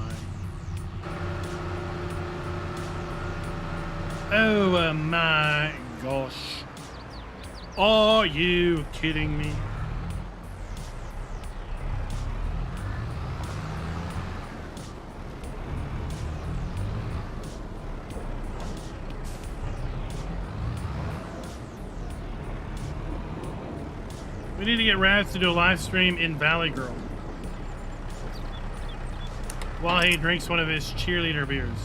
Oh my gosh. Are you kidding me? We need to get Ravs to do a live stream in Valley Girl while he drinks one of his cheerleader beers.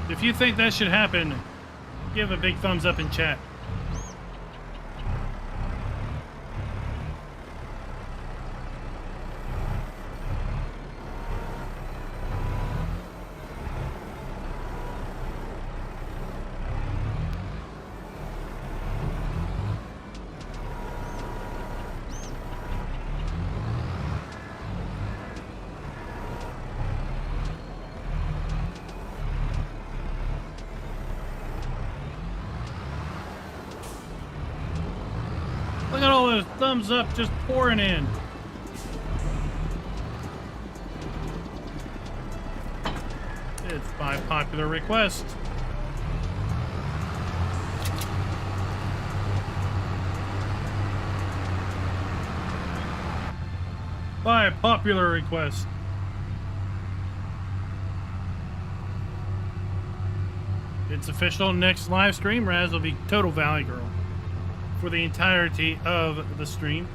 If you think that should happen, give a big thumbs up in chat. Look at all those thumbs up just pouring in. It's by popular request. By popular request. It's official. Next live stream, Raz will be Total Valley Girl for the entirety of the stream.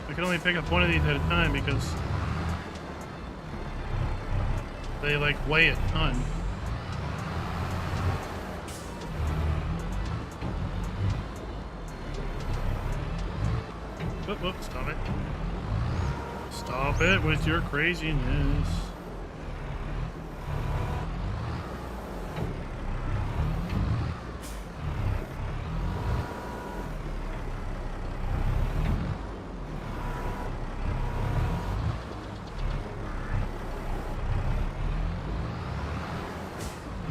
I can only pick up one of these at a time because they like weigh a ton. Whoop, whoop, stop it. Stop it with your craziness.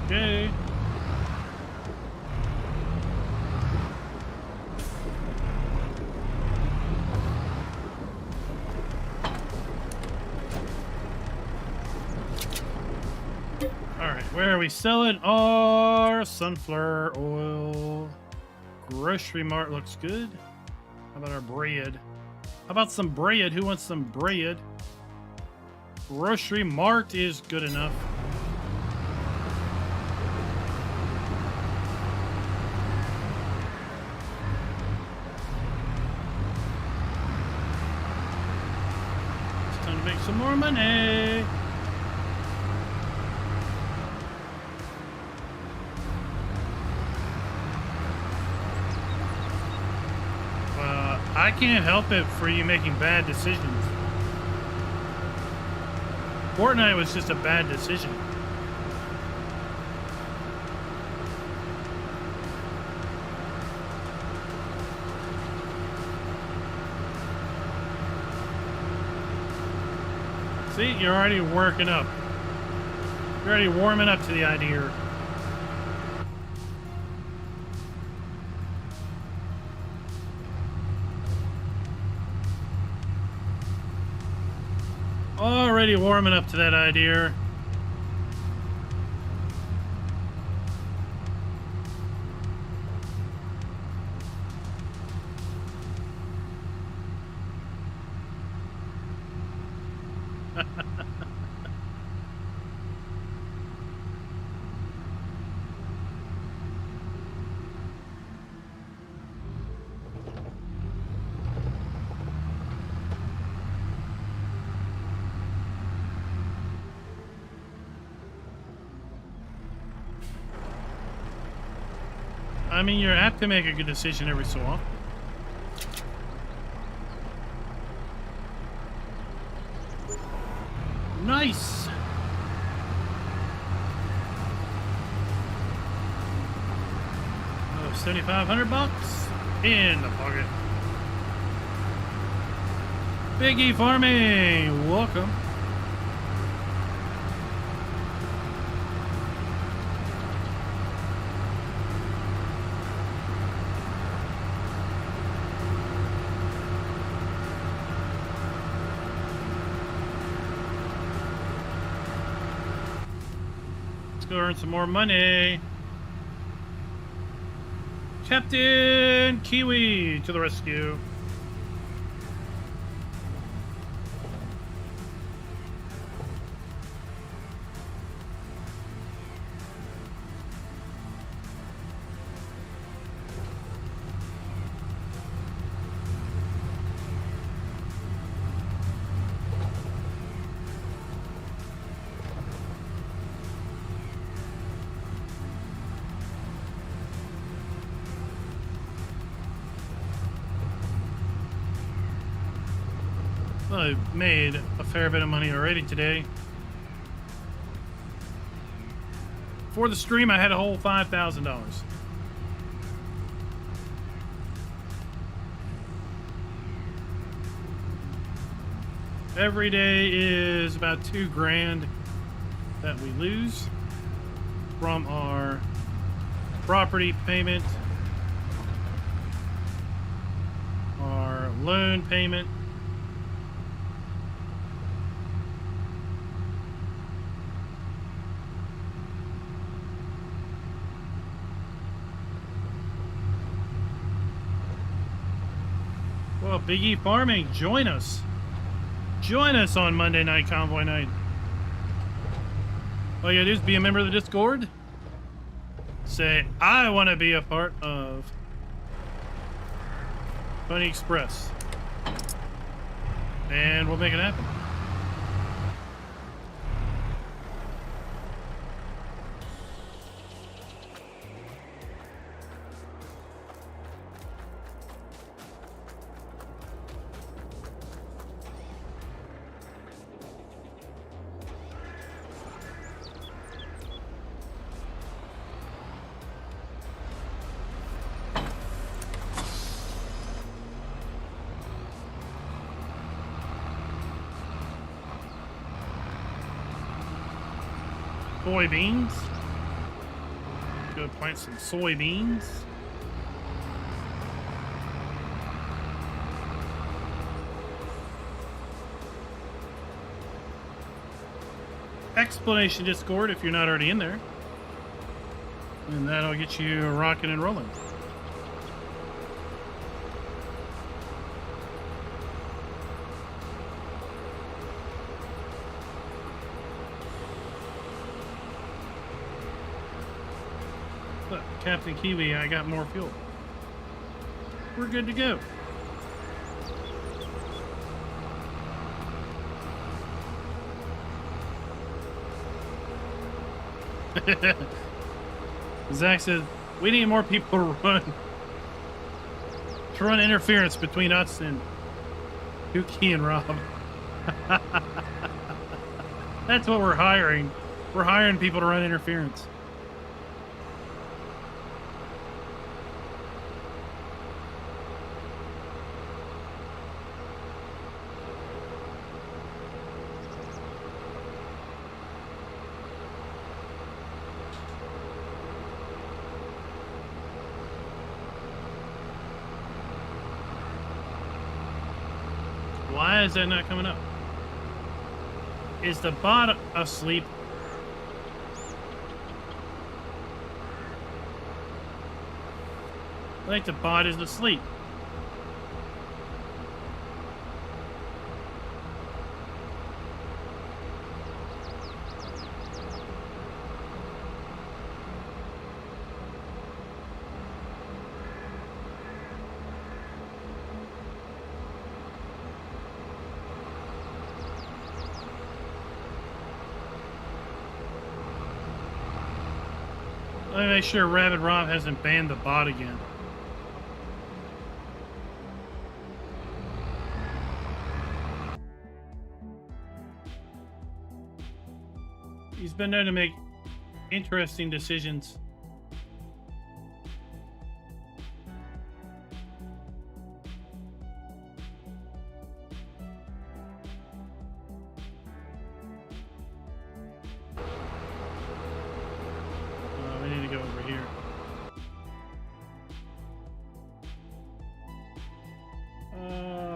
Okay. Alright, where are we selling our sunflower oil? Grocery Mart looks good. How about our bread? How about some bread? Who wants some bread? Grocery Mart is good enough. make some more money. I can't help it for you making bad decisions. Fortnite was just a bad decision. See, you're already working up. You're already warming up to the idea. Already warming up to that idea. I mean, you have to make a good decision every so often. Nice. Oh, 7,500 bucks in the pocket. Big E Farming, welcome. Go earn some more money. Captain Kiwi to the rescue. Well, I've made a fair bit of money already today. For the stream, I had a whole $5,000. Every day is about $2,000 that we lose from our property payment, our loan payment, well, Big E Farming, join us. Join us on Monday night, Convoy night. All you gotta do is be a member of the Discord. Say, I want to be a part of Funny Express. And we'll make it happen. Soybeans. Go plant some soybeans. Explanation Discord if you're not already in there. And that'll get you rocking and rolling. Look, Captain Kiwi, I got more fuel. We're good to go. Zach said, we need more people to run interference between us and Dookie and Rob. That's what we're hiring. We're hiring people to run interference. Why is that not coming up? Is the bot asleep? I think the bot is asleep. Let me make sure Rabbit Rob hasn't banned the bot again. He's been known to make interesting decisions. We need to go over here.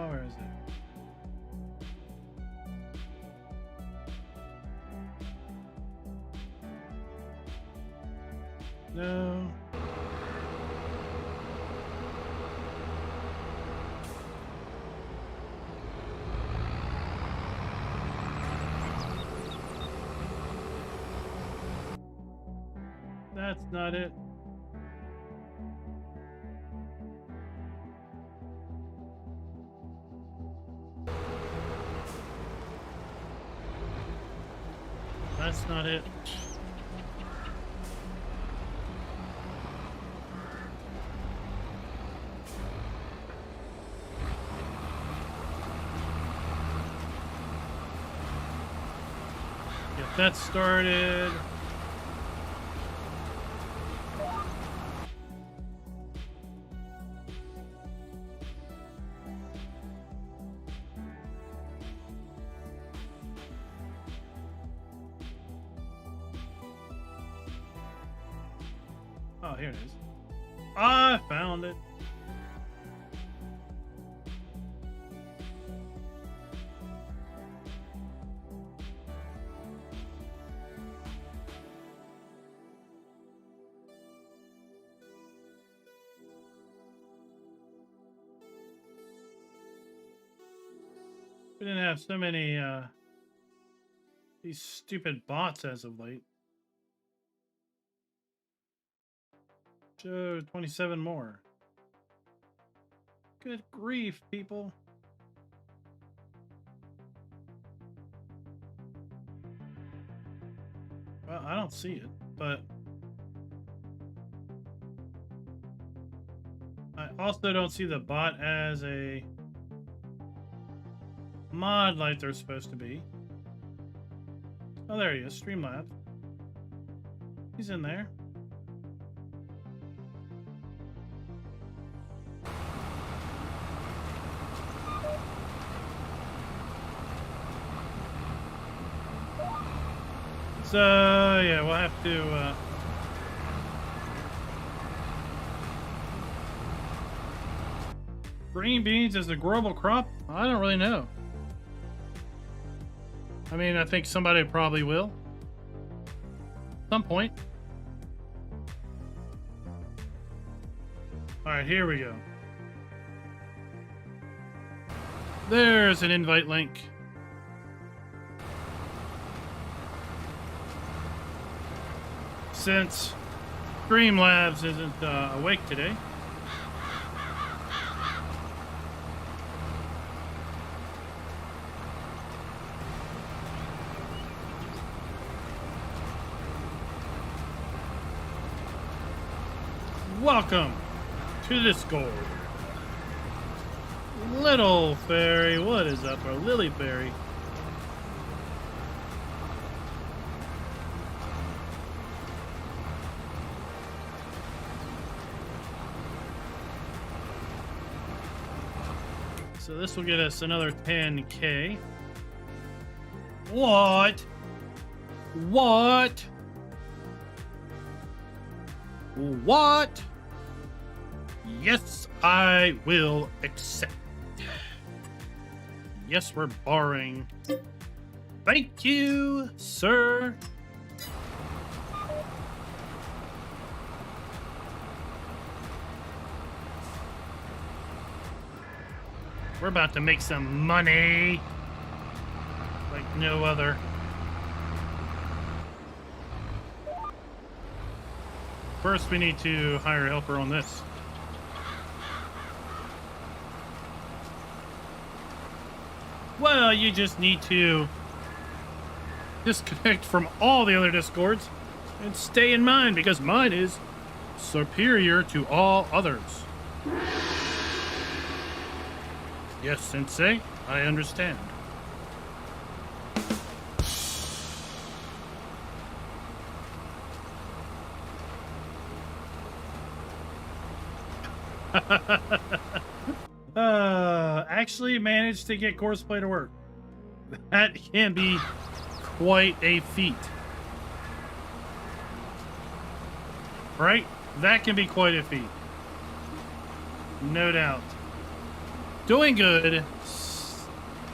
Where is it? No. That's not it. That's not it. Get that started. Oh, here it is. I found it. We didn't have so many these stupid bots as of late. Show 27 more. Good grief, people. Well, I don't see it, but I also don't see the bot as a mod like they're supposed to be. Oh, there he is, Streamlabs. He's in there. So, yeah, we'll have to, green beans as a growable crop? I don't really know. I mean, I think somebody probably will. At some point. Alright, here we go. There's an invite link. Since Streamlabs isn't awake today, Welcome to Discord. Little fairy, what is up, or Lily fairy? So this will get us another 10K. What? What? What? Yes, I will accept. Yes, we're borrowing. Thank you, sir. We're about to make some money like no other. First, we need to hire a helper on this. Well, you just need to disconnect from all the other Discords and stay in mine, because mine is superior to all others. Yes, Sensei, I understand. Actually managed to get Courseplay to work. That can be quite a feat. Right? That can be quite a feat. No doubt. Doing good.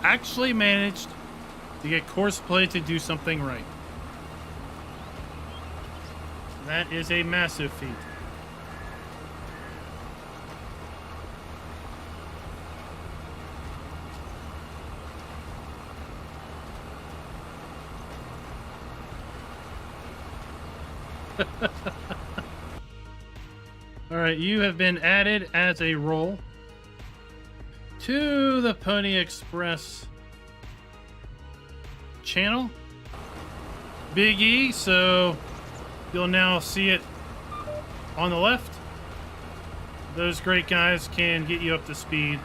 Actually managed to get Courseplay to do something right. That is a massive feat. All right, you have been added as a role to the Pony Express channel, Big E, so you'll now see it on the left. Those great guys can get you up to speed.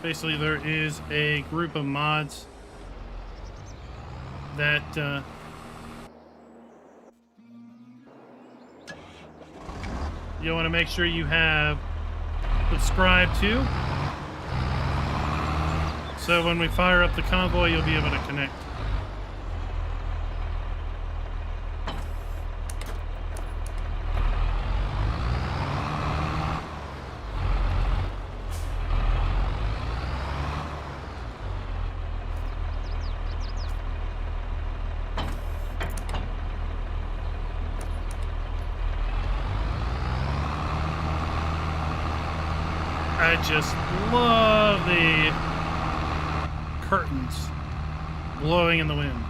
Basically, there is a group of mods that you want to make sure you have subscribed to. So when we fire up the convoy, you'll be able to connect. I just love the curtains blowing in the wind.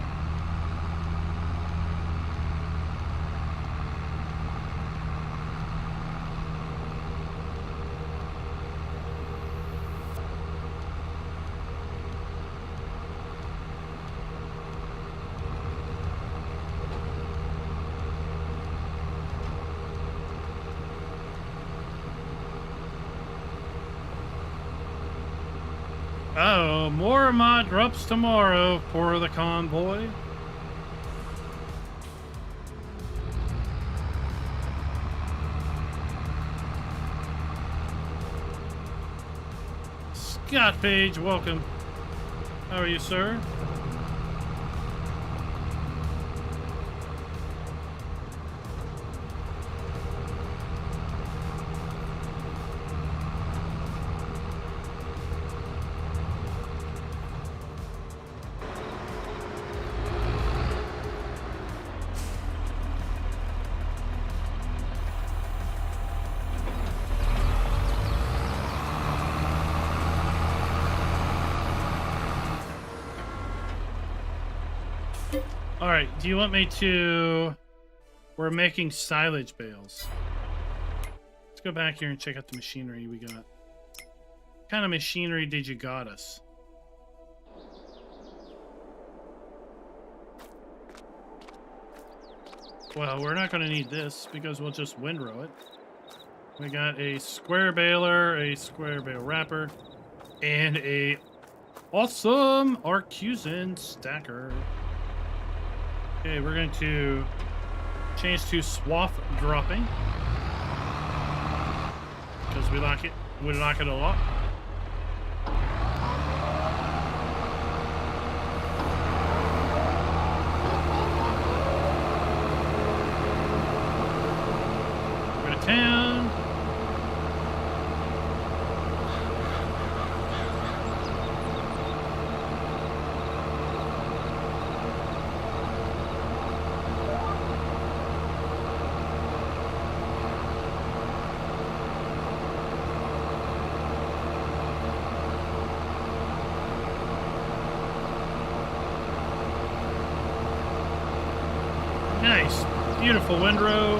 Oh, more mod drops tomorrow for the convoy. Scott Page, welcome. How are you, sir? All right, do you want me to... We're making silage bales. Let's go back here and check out the machinery we got. What kind of machinery did you got us? Well, we're not going to need this because we'll just windrow it. We got a square baler, a square bale wrapper, and a awesome Arcusin stacker. Okay, we're going to change to swath dropping because we like it. We like it a lot. Go to town. Nice, beautiful windrow.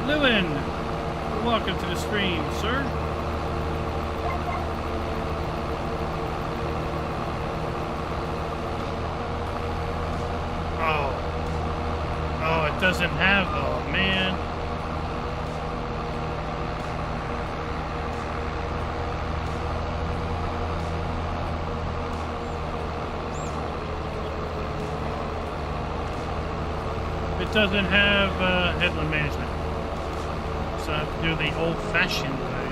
Lewin, welcome to the stream, sir. Oh, it doesn't have, oh man. It doesn't have headland management. So I have to do the old-fashioned way.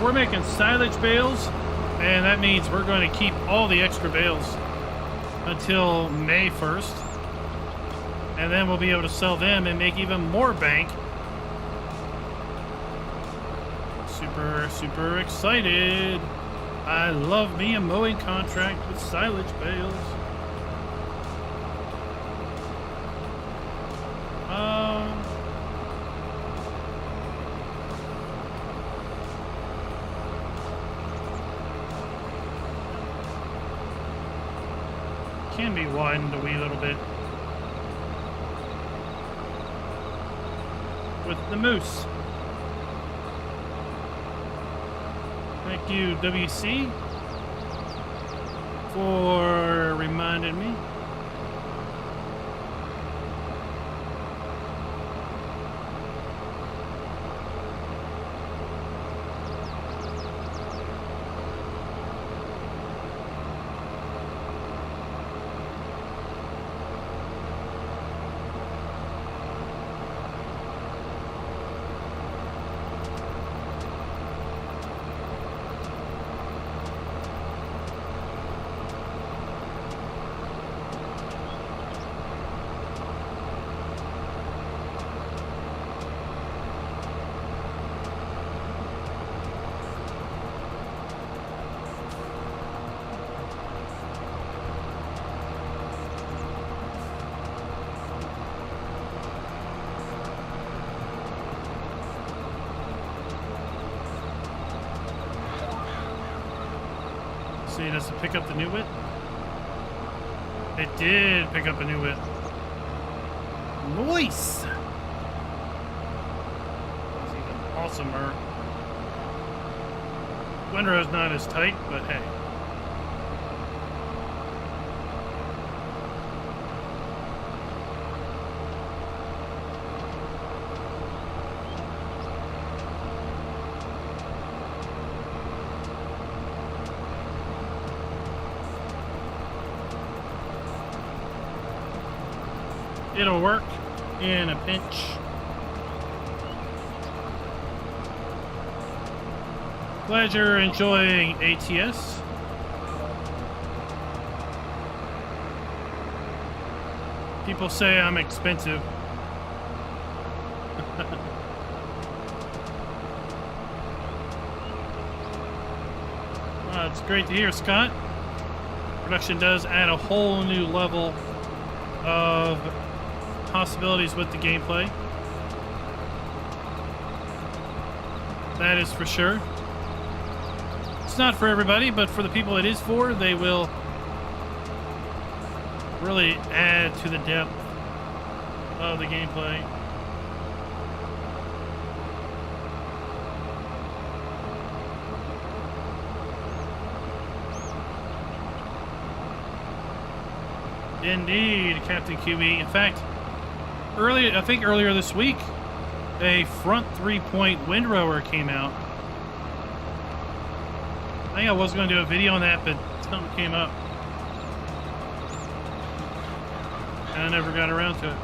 We're making silage bales, and that means we're going to keep all the extra bales until May 1st. And then we'll be able to sell them and make even more bank. Super, super excited. I love me a mowing contract with silage bales. Can be widened a wee little bit with the moose. Thank you, WC, for reminding me. Does it pick up the new wit? It did pick up a new wit. Nice! That's even awesomer. Windrow's not as tight, but hey. It'll work in a pinch. Glad you're enjoying ATS. People say I'm expensive. It's great to hear, Scott. Production does add a whole new level of possibilities with the gameplay. That is for sure. It's not for everybody, but for the people it is for, they will really add to the depth of the gameplay. Indeed, Captain QE. In fact, I think earlier this week, a front 3-point windrower came out. I think I was going to do a video on that, but something came up. And I never got around to it.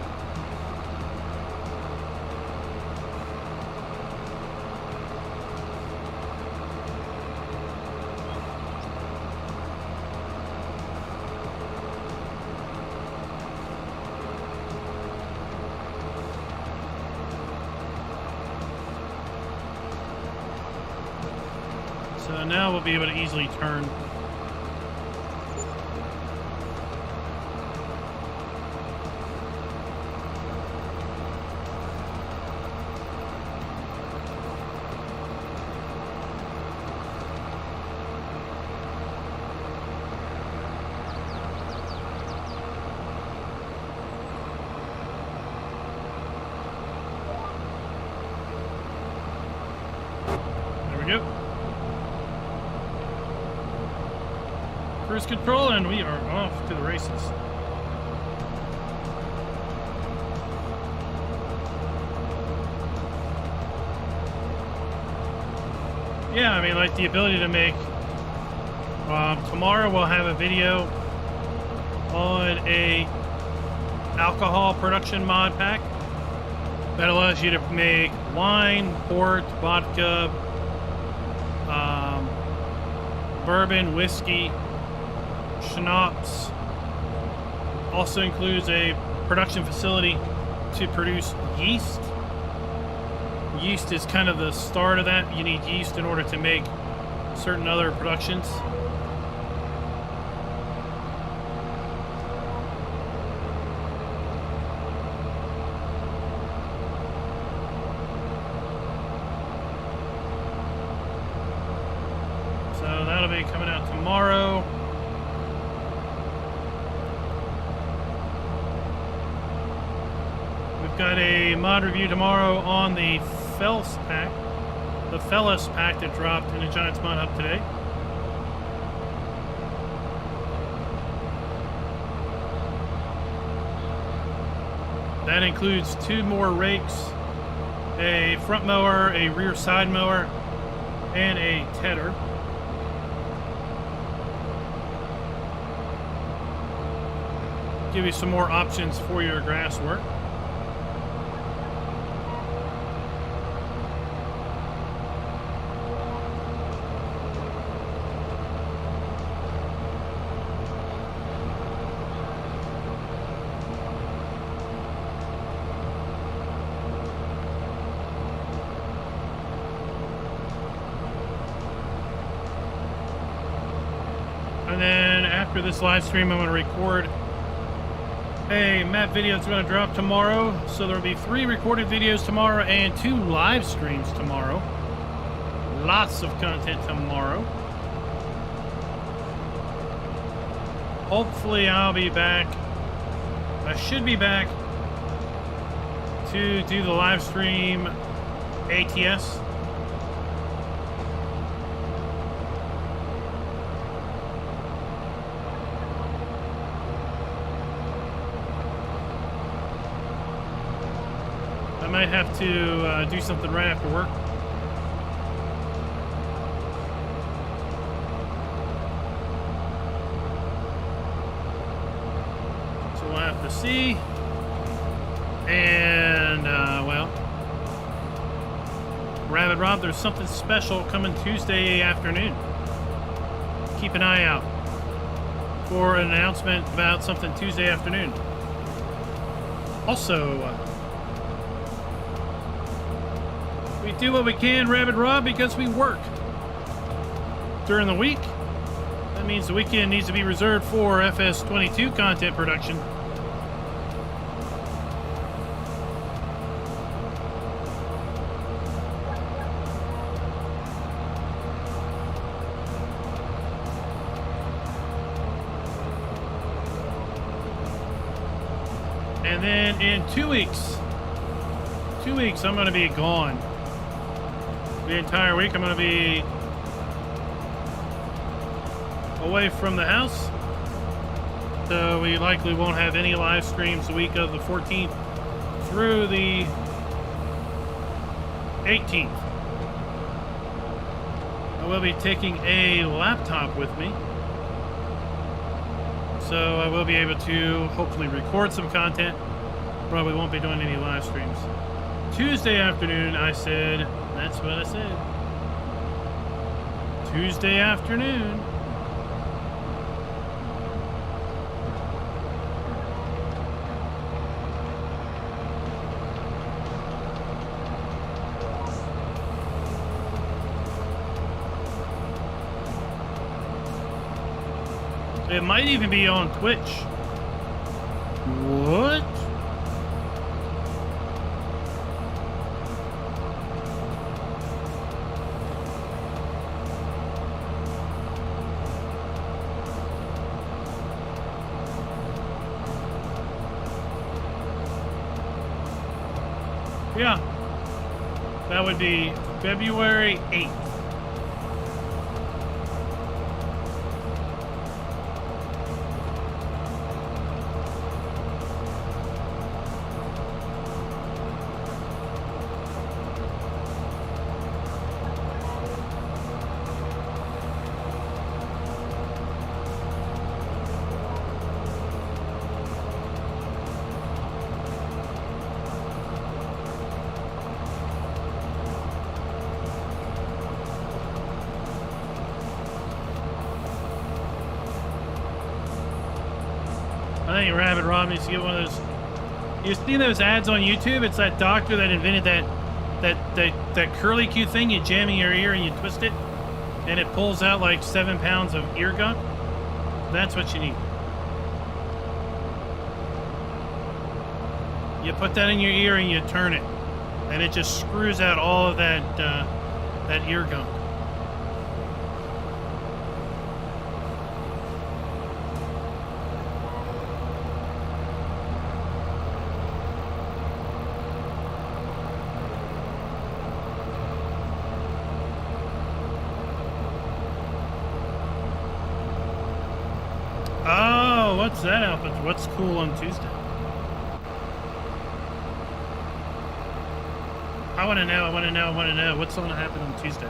So now we'll be able to easily turn. There we go. Cruise control, and we are off to the races. Yeah, I mean, like the ability to make. Tomorrow we'll have a video on a alcohol production mod pack that allows you to make wine, port, vodka, bourbon, whiskey, schnapps. Also includes a production facility to produce yeast. Yeast is kind of the start of that. You need yeast in order to make certain other productions. So that'll be coming out tomorrow. We've got a mod review tomorrow on the Fells pack, the Fellas pack that dropped in the Giants Mod Hub today. That includes 2 more rakes, a front mower, a rear side mower, and a tedder. Give you some more options for your grass work. And then after this live stream, I'm going to record a map video that's going to drop tomorrow. So there will be 3 recorded videos tomorrow and 2 live streams tomorrow. Lots of content tomorrow. Hopefully I'll be back. I should be back to do the live stream ATS. I might have to do something right after work. So we'll have to see. And, well, Rabbit Rob, there's something special coming Tuesday afternoon. Keep an eye out for an announcement about something Tuesday afternoon. Also, we do what we can, Rabbit Rob, because we work during the week. That means the weekend needs to be reserved for FS22 content production. And then in 2 weeks, I'm going to be gone. The entire week I'm going to be away from the house. So we likely won't have any live streams the week of the 14th through the 18th. I will be taking a laptop with me. So I will be able to hopefully record some content. Probably won't be doing any live streams. Tuesday afternoon, I said, that's what I said. Tuesday afternoon. It might even be on Twitch. What? Yeah. That would be February 8th. I think Rabbit Rob needs to get one of those. You see those ads on YouTube? It's that doctor that invented that curly Q thing. You jam in your ear and you twist it, and it pulls out like 7 pounds of ear gunk. That's what you need. You put that in your ear and you turn it, and it just screws out all of that ear gunk. Oh, what's that outfit? What's cool on Tuesday? I want to know. What's going to happen on Tuesday?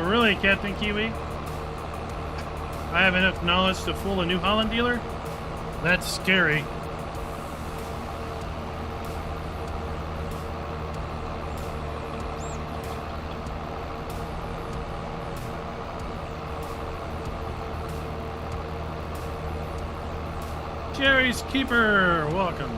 Really, Captain Kiwi? I have enough knowledge to fool a New Holland dealer? That's scary. Jerry's Keeper, welcome.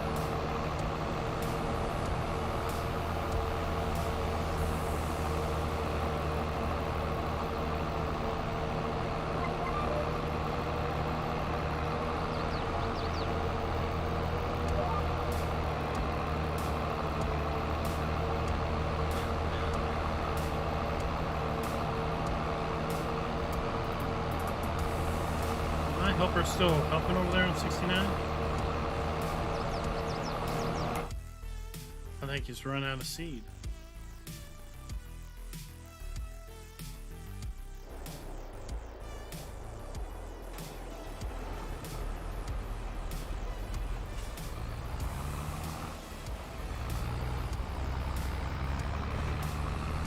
Helper still helping over there on 69? I think he's run out of seed.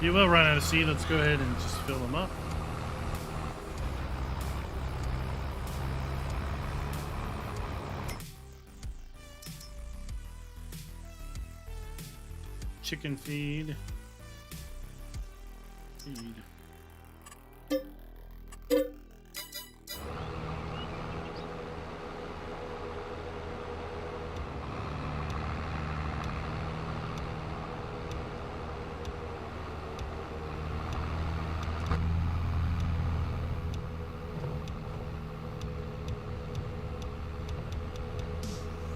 You will run out of seed. Let's go ahead and just fill them up. chicken feed. Feed.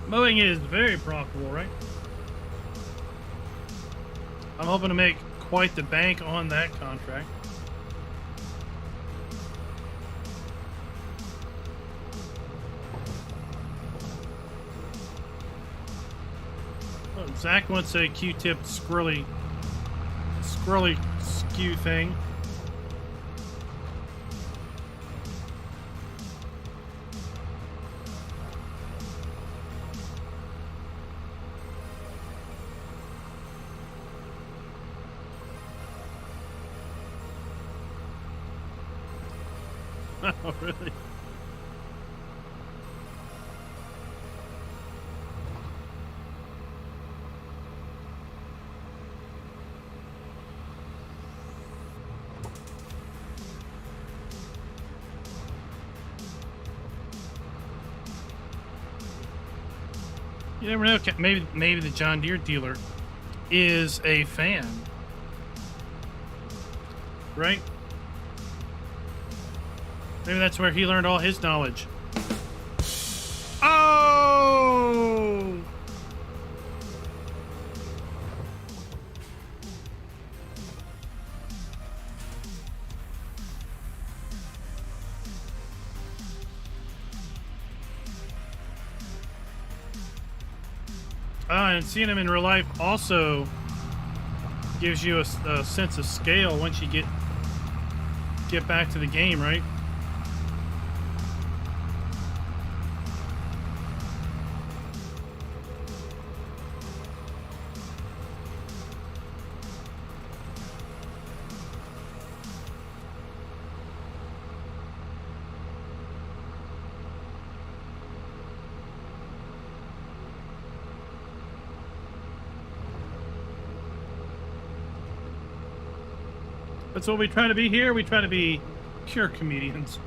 Mowing is very profitable, right? I'm hoping to make quite the bank on that contract. Oh, Zach wants a Q-tip squirrely skew thing. Oh, really? You never know. Maybe the John Deere dealer is a fan, right? Maybe that's where he learned all his knowledge. Oh! And seeing him in real life also gives you a sense of scale once you get back to the game, right? That's what we try to be here. We try to be pure comedians.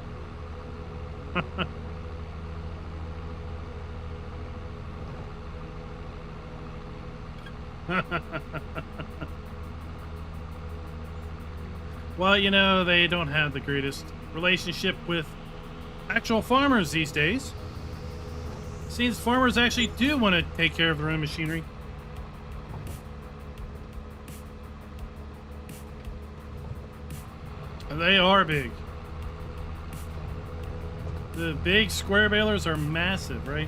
Well, you know, they don't have the greatest relationship with actual farmers these days. Seems farmers actually do want to take care of their own machinery. They are big. The big square balers are massive, right?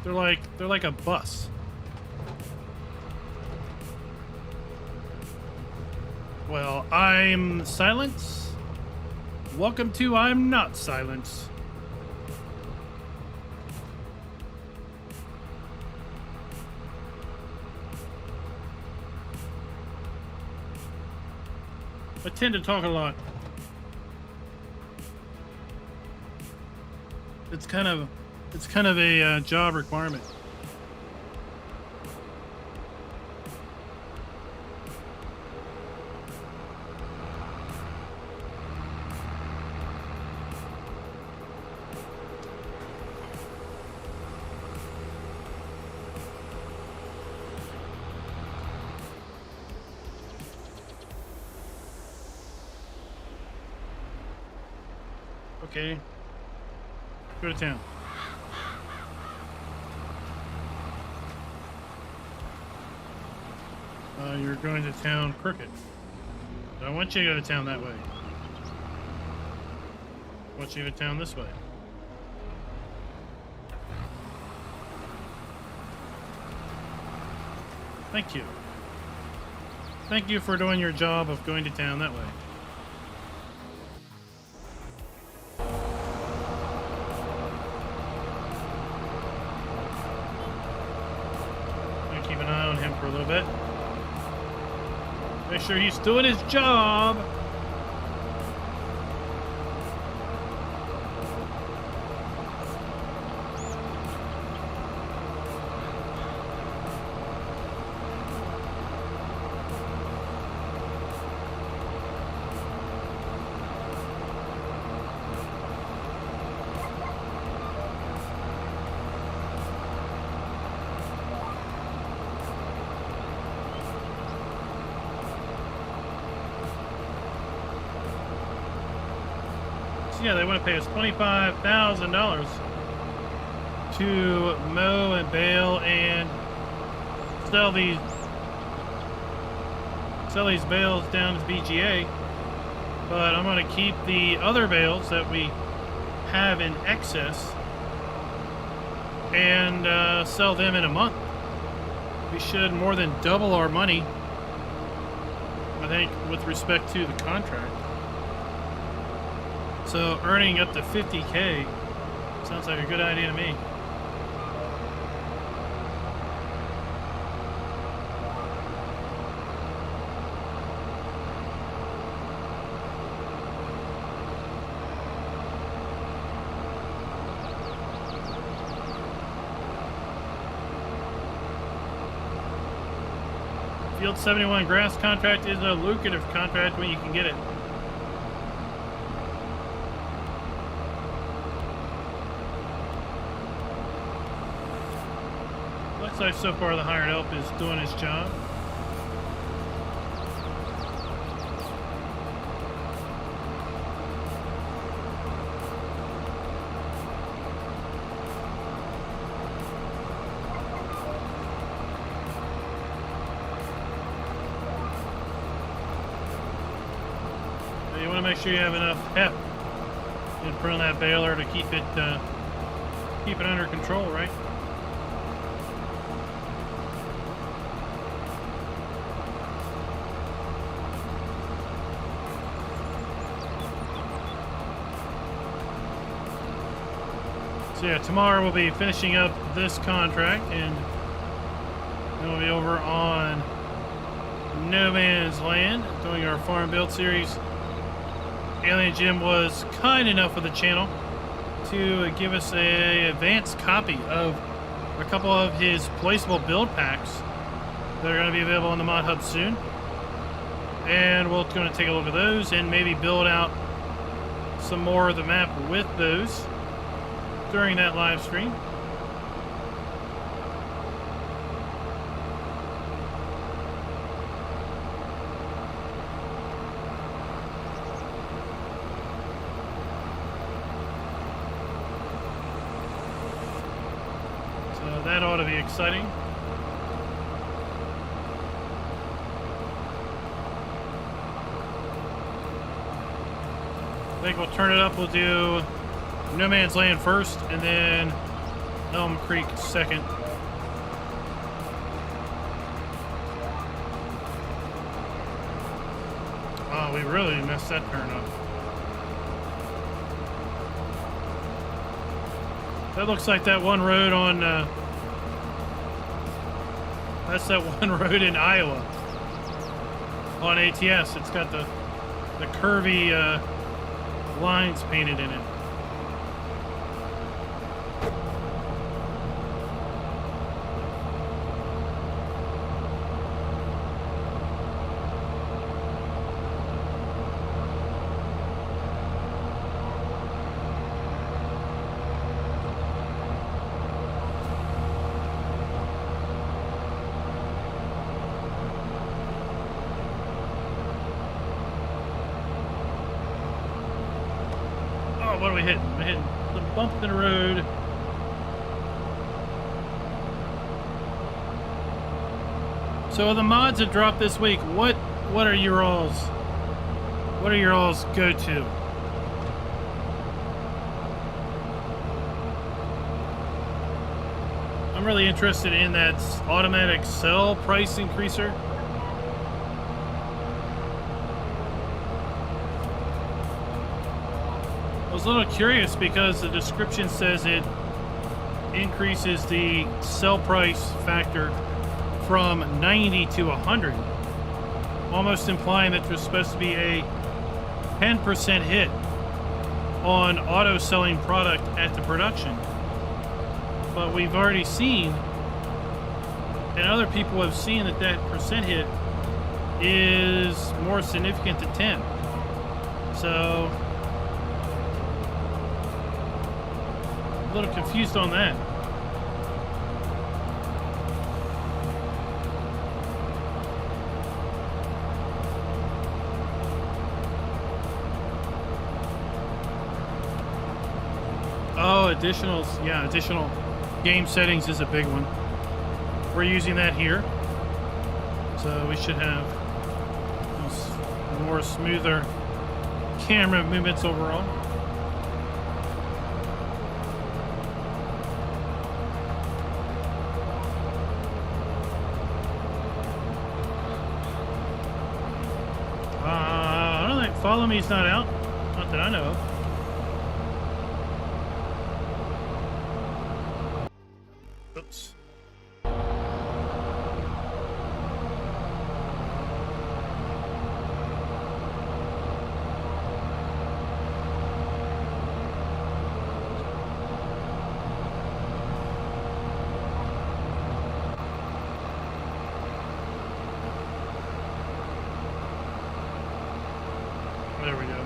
They're like a bus. Well, I'm Silence. Welcome to I'm Not Silence. I tend to talk a lot. It's kind of a job requirement. Okay. Go to town. You're going to town crooked. I want you to go to town that way. I want you to go to town this way. Thank you. Thank you for doing your job of going to town that way. Keep an eye on him for a little bit. Make sure he's doing his job. So yeah, they want to pay us $25,000 to mow and bale and sell these bales down to BGA. But I'm going to keep the other bales that we have in excess and sell them in a month. We should more than double our money, I think, with respect to the contract. So earning up to 50K sounds like a good idea to me. Field 71 grass contract is a lucrative contract when you can get it. Looks like so far the hired help is doing his job. You want to make sure you have enough pep in front of that baler to keep it under control, right? So yeah, tomorrow we'll be finishing up this contract, and then we'll be over on No Man's Land doing our farm build series. Alien Jim was kind enough with the channel to give us an advanced copy of a couple of his placeable build packs that are going to be available on the Mod Hub soon. And we're going to take a look at those and maybe build out some more of the map with those during that live stream. That ought to be exciting. I think we'll turn it up. We'll do No Man's Land first, and then ElmCreek second. Oh, we really messed that turn up. That looks like that one road on, that's that one road in Iowa on ATS. It's got the curvy lines painted in it. What are we hitting? We're hitting the bump in the road. So the mods that dropped this week, what are your all's go-to? I'm really interested in that automatic sell price increaser. I was a little curious because the description says it increases the sell price factor from 90 to 100, almost implying that there's supposed to be a 10% hit on auto selling product at the production. But we've already seen, and other people have seen, that that percent hit is more significant to 10. So a little confused on that. Oh, additionals. Yeah, additional game settings is a big one. We're using that here. So we should have more smoother camera movements overall. I don't think Follow Me's not out. Not that I know of. Oops. There we go.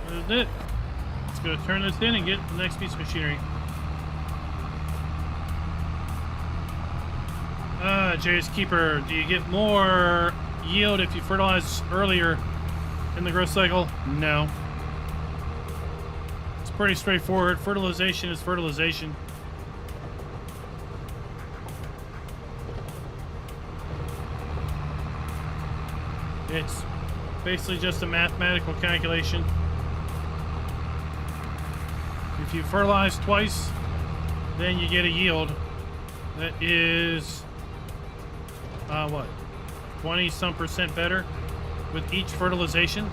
That's it. Let's go turn this in and get the next piece of machinery. Jay's Keeper, do you get more yield if you fertilize earlier in the growth cycle? No. It's pretty straightforward. Fertilization is fertilization. It's basically just a mathematical calculation. If you fertilize twice, then you get a yield that is what, 20-some% better with each fertilization.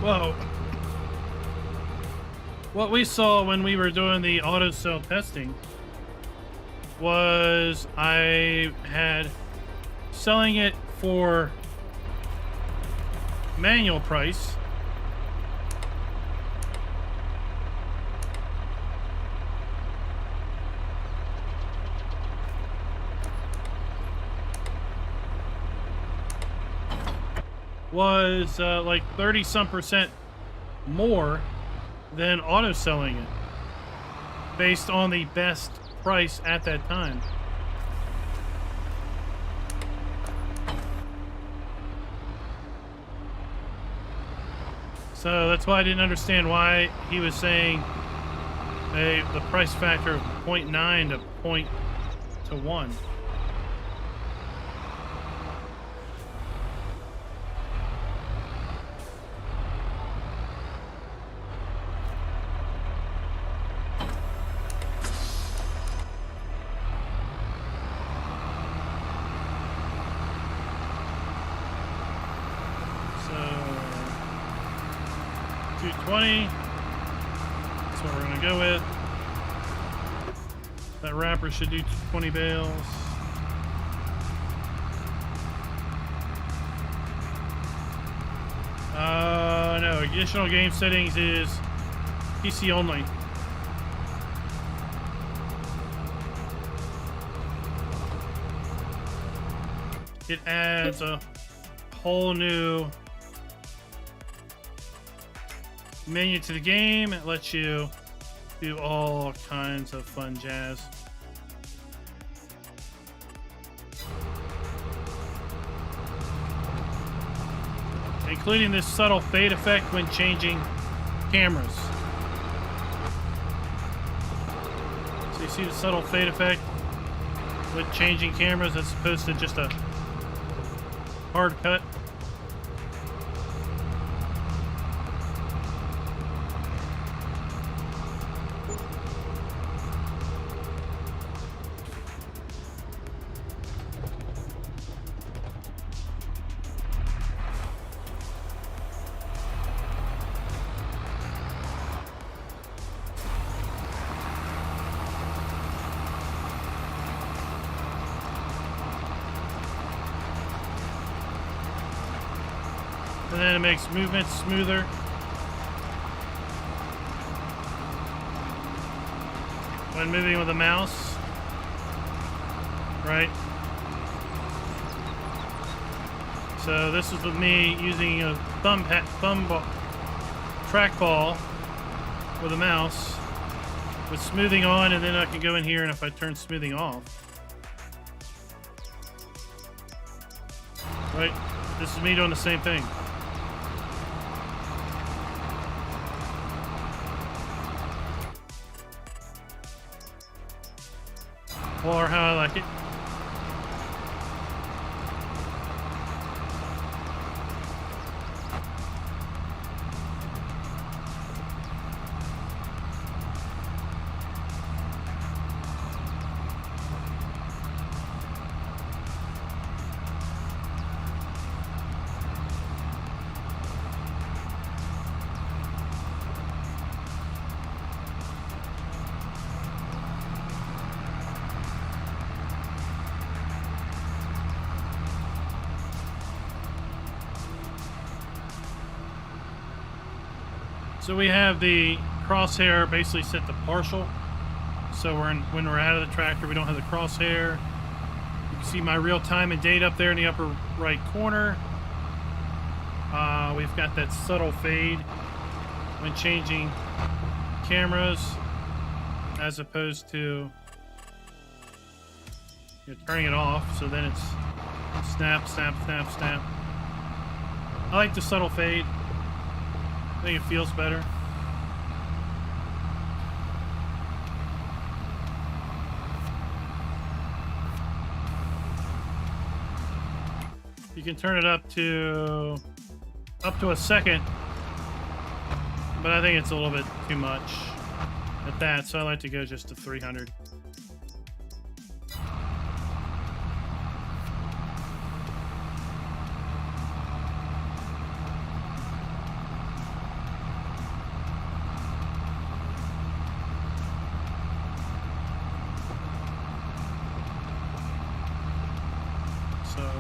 Well, what we saw when we were doing the auto cell testing was I had selling it for manual price, was like 30-some% more than auto selling it based on the best price at that time. So that's why I didn't understand why he was saying the price factor of 0.9 to 1. So 220. That's what we're gonna go with. That wrapper should do 20 bales. No, additional game settings is PC only. It adds a whole new menu to the game. It lets you do all kinds of fun jazz. Including this subtle fade effect when changing cameras. So you see the subtle fade effect with changing cameras as opposed to just a hard cut. And then it makes movement smoother. when moving with a mouse, right? So this is with me using a trackball with a mouse with smoothing on, and then I can go in here and if I turn smoothing off, right? This is me doing the same thing. Or how I like it. So we have the crosshair basically set to partial. So when we're out of the tractor, we don't have the crosshair. You can see my real time and date up there in the upper right corner. We've got that subtle fade when changing cameras, as opposed to turning it off. So then it's snap, snap, snap, snap. I like the subtle fade. I think it feels better. You can turn it up to a second, but I think it's a little bit too much at that, so I like to go just to 300.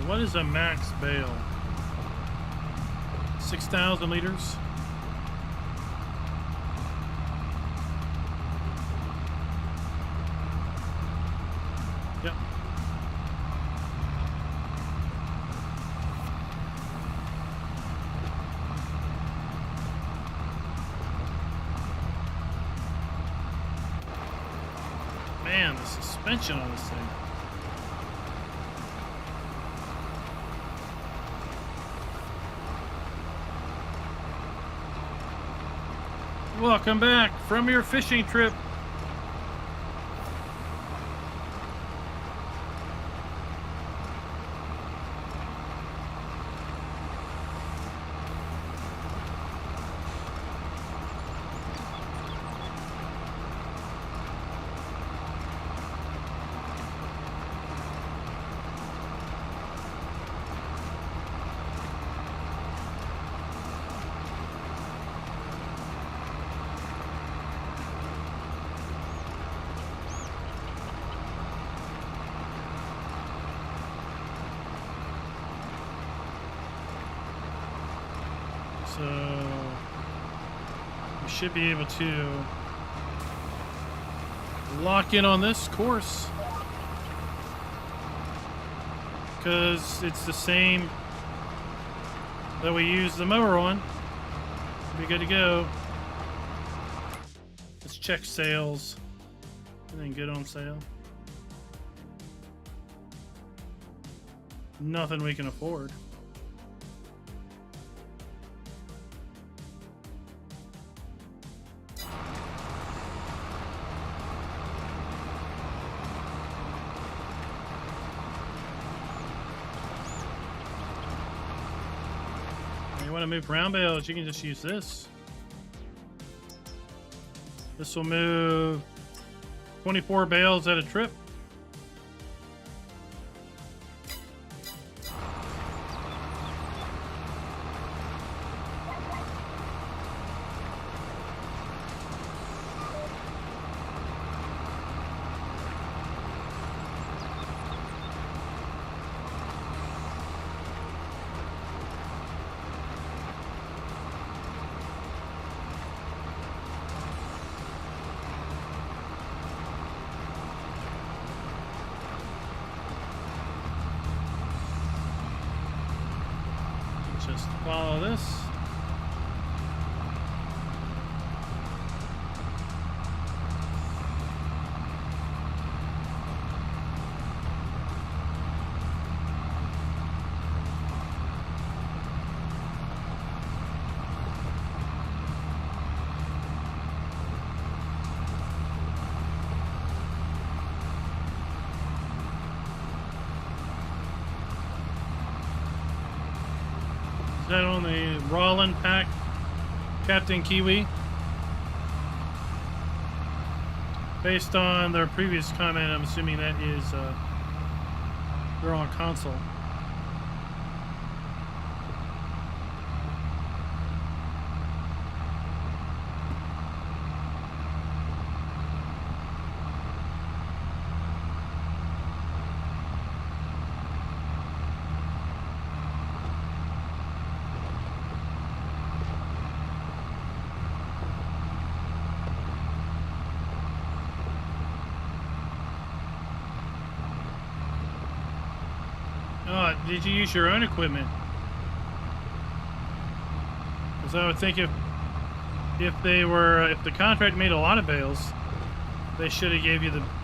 What is a max bale? 6,000 liters. Yep. Man, the suspension on this thing. Welcome back from your fishing trip. So we should be able to lock in on this course because it's the same that we use the mower on. Be good to go. Let's check sales and then get on sale. Nothing we can afford. You want to move brown bales, you can just use this. This will move 24 bales at a trip. just follow this. Is that on the Rollin pack, Captain Kiwi? Based on their previous comment, I'm assuming that is they're on console. Did you use your own equipment? Because I would think if the contract made a lot of bales, they should have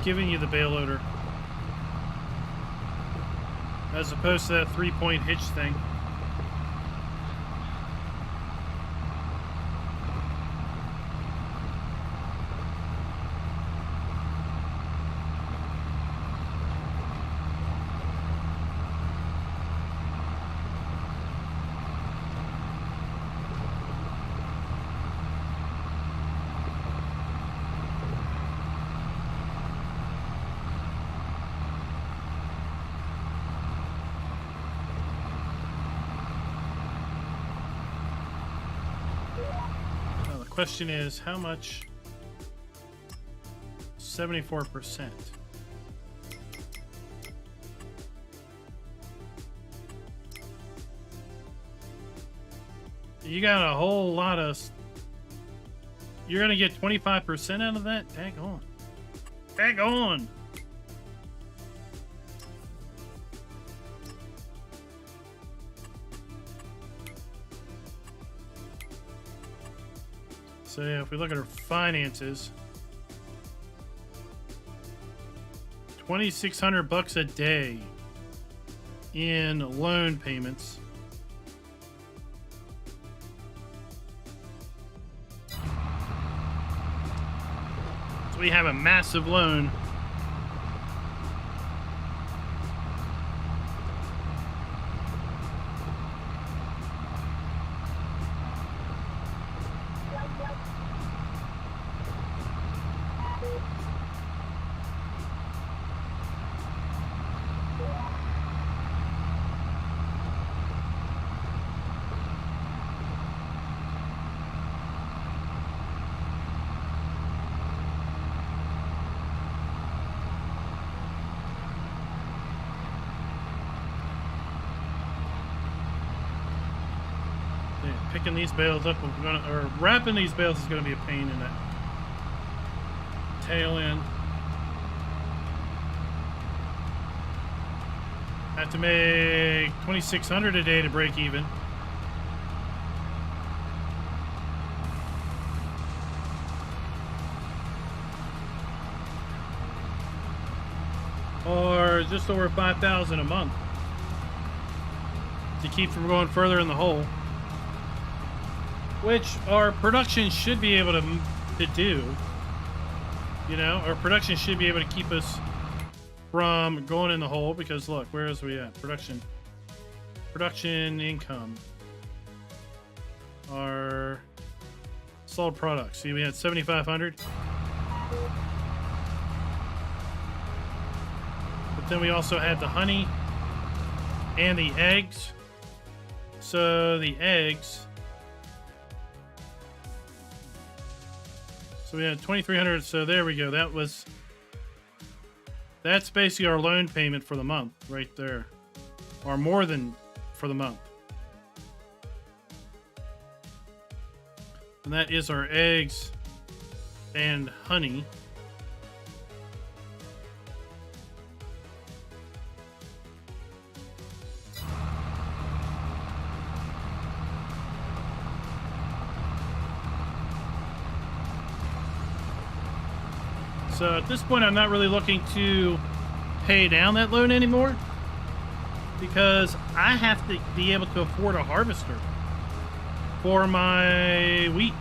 given you the bale loader, as opposed to that 3-point hitch thing. Question is, how much? 74%. You got a whole lot of... You're gonna get 25% out of that? Dang on. Dang on! So yeah, if we look at her finances, $2,600 a day in loan payments. So we have a massive loan. Picking these bales up, or wrapping these bales is going to be a pain in that tail end. Have to make $2,600 a day to break even. Or just over $5,000 a month to keep from going further in the hole. Which our production should be able to do. You know, our production should be able to keep us from going in the hole, because look, where is we at? Production income. Our sold products. See, we had 7,500. But then we also had the honey and the eggs. So the eggs. So we had 2,300. So there we go. That's basically our loan payment for the month right there, or more than for the month. And that is our eggs and honey. So at this point, I'm not really looking to pay down that loan anymore because I have to be able to afford a harvester for my wheat.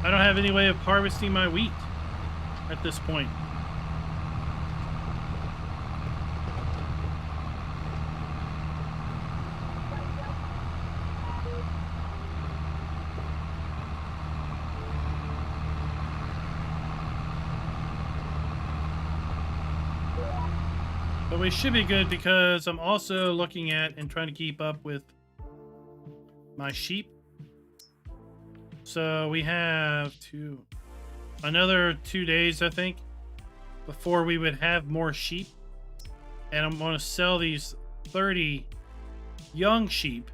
I don't have any way of harvesting my wheat at this point. But we should be good because I'm also looking at and trying to keep up with my sheep. So we have another 2 days, I think, before we would have more sheep. And I'm going to sell these 30 young sheep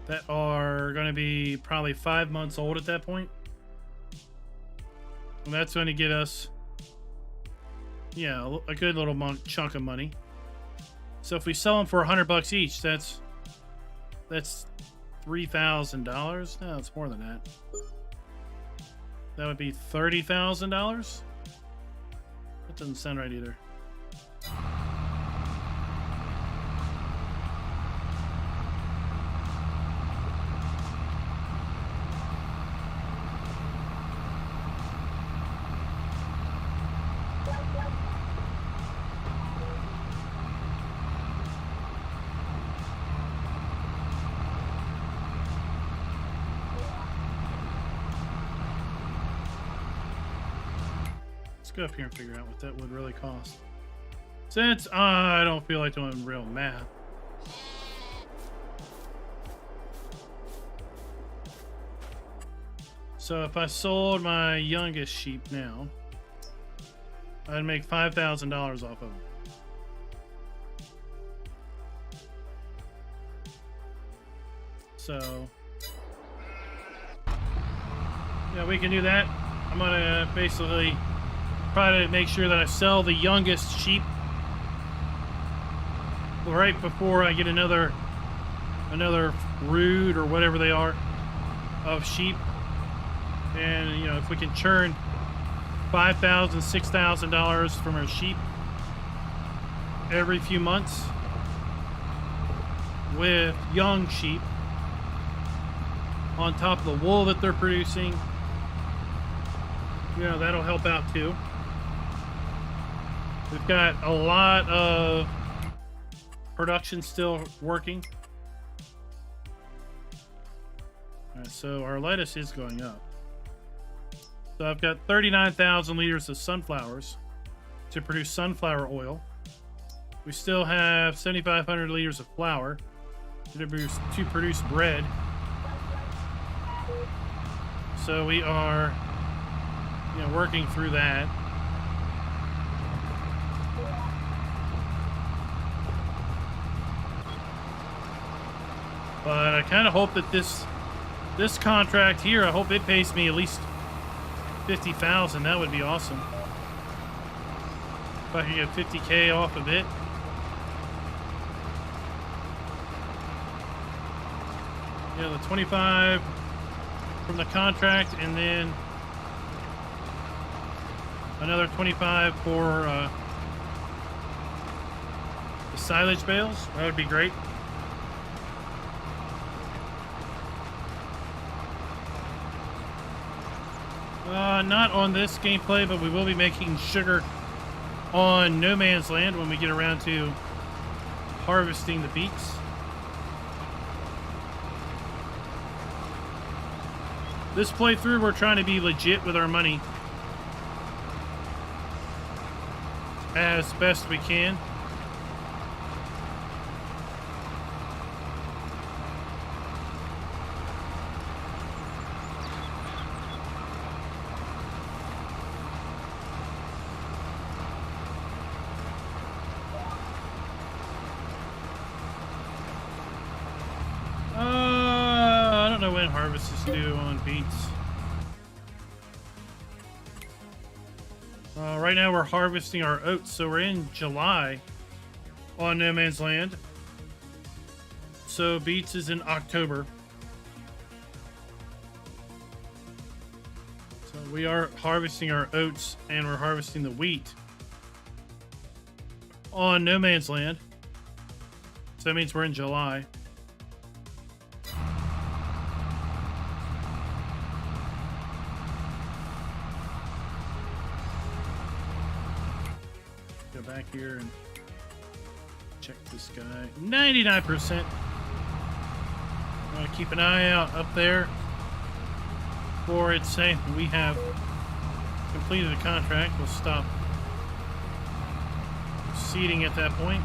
that are going to be probably 5 months old at that point. And that's going to get us, yeah, a good little chunk of money. So if we sell them for $100 each, that's $3,000. No, it's more than that. That would be $30,000. That doesn't sound right either. Let's go up here and figure out what that would really cost. Since I don't feel like doing real math. So if I sold my youngest sheep now, I'd make $5,000 off of them. So yeah, we can do that. I'm gonna basically try to make sure that I sell the youngest sheep right before I get another brood or whatever they are of sheep. And you know, if we can churn $5,000, $6,000 from our sheep every few months with young sheep on top of the wool that they're producing, you know, that'll help out too. We've got a lot of production still working. All right, so our lettuce is going up. So I've got 39,000 liters of sunflowers to produce sunflower oil. We still have 7,500 liters of flour to produce bread. So we are, you know, working through that. But I kind of hope that this contract here, I hope it pays me at least $50,000. That would be awesome. If I can get $50K off of it. Yeah, the 25 from the contract, and then another 25 for the silage bales. That would be great. Not on this gameplay, but we will be making sugar on No Man's Land when we get around to harvesting the beets. This playthrough, we're trying to be legit with our money as best we can. I don't know when harvest is due on beets. Right now we're harvesting our oats, so we're in July on No Man's Land. So beets is in October. We are harvesting our oats and we're harvesting the wheat on no man's land. So that means we're in July. Go back here and check this guy. 99%. I'm gonna keep an eye out up there for it saying we have completed a contract. We'll stop seeding at that point.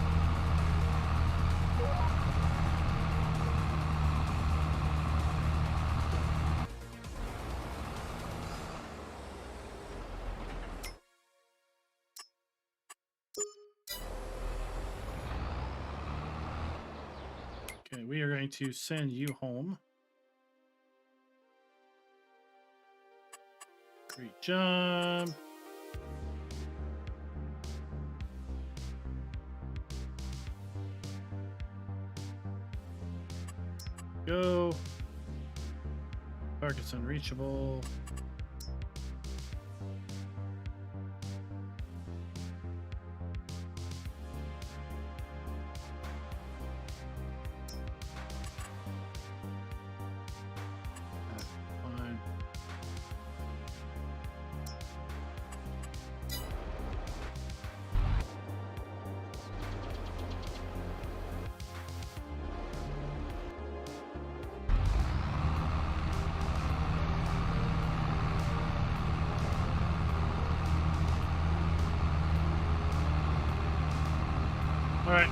Okay, we are going to send you home. Great job. Go. Target's unreachable. Fine. All right.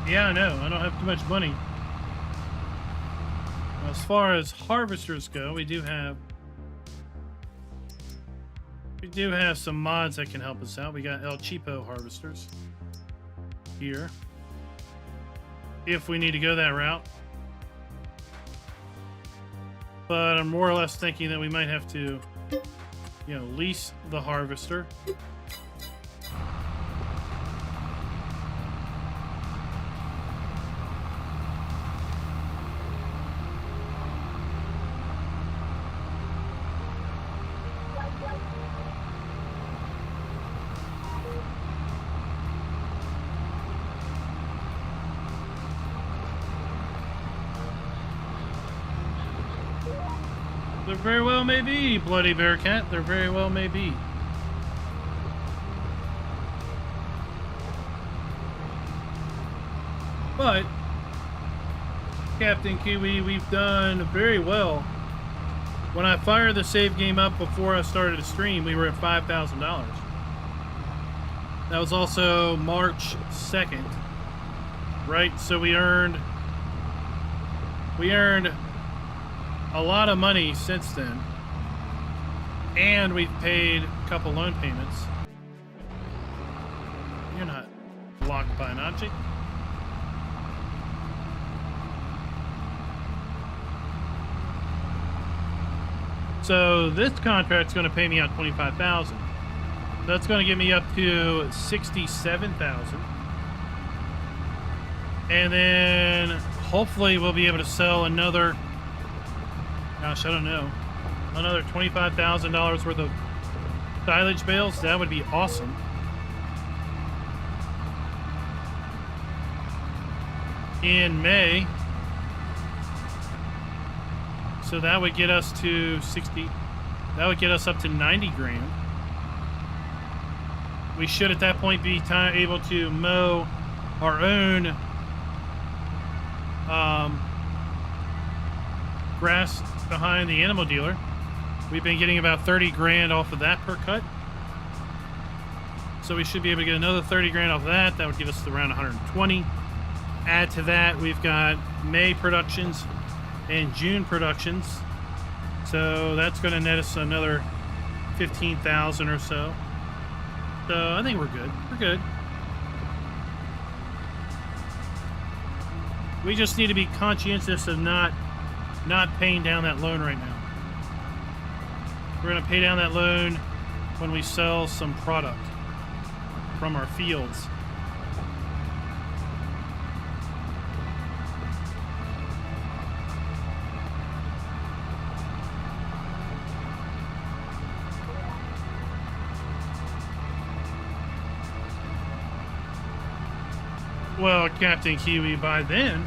Yeah, I know. I don't have too much money. As far as harvesters go, we do have some mods that can help us out. We got El Cheapo harvesters here, if we need to go that route. But I'm more or less thinking that we might have to, lease the harvester. There very well may be, Bloody Bearcat. There very well may be. But, Captain Kiwi, we've done very well. When I fired the save game up before I started the stream, we were at $5,000. That was also March 2nd, right? So we earned a lot of money since then, and we've paid a couple loan payments. You're not blocked by an object. So this contract's going to pay me out $25,000. That's going to get me up to $67,000, and then hopefully we'll be able to sell another. Gosh, I don't know. Another $25,000 worth of silage bales. That would be awesome. In May. So that would get us to 60. That would get us up to 90 grand. We should at that point be able to mow our own grass behind the animal dealer. We've been getting about 30 grand off of that per cut. So we should be able to get another 30 grand off of that. That would give us around 120. Add to that, we've got May productions and June productions. So that's going to net us another 15,000 or so. So I think we're good. We're good. We just need to be conscientious of not paying down that loan right now. We're going to pay down that loan when we sell some product from our fields. Well, Captain Kiwi, by then,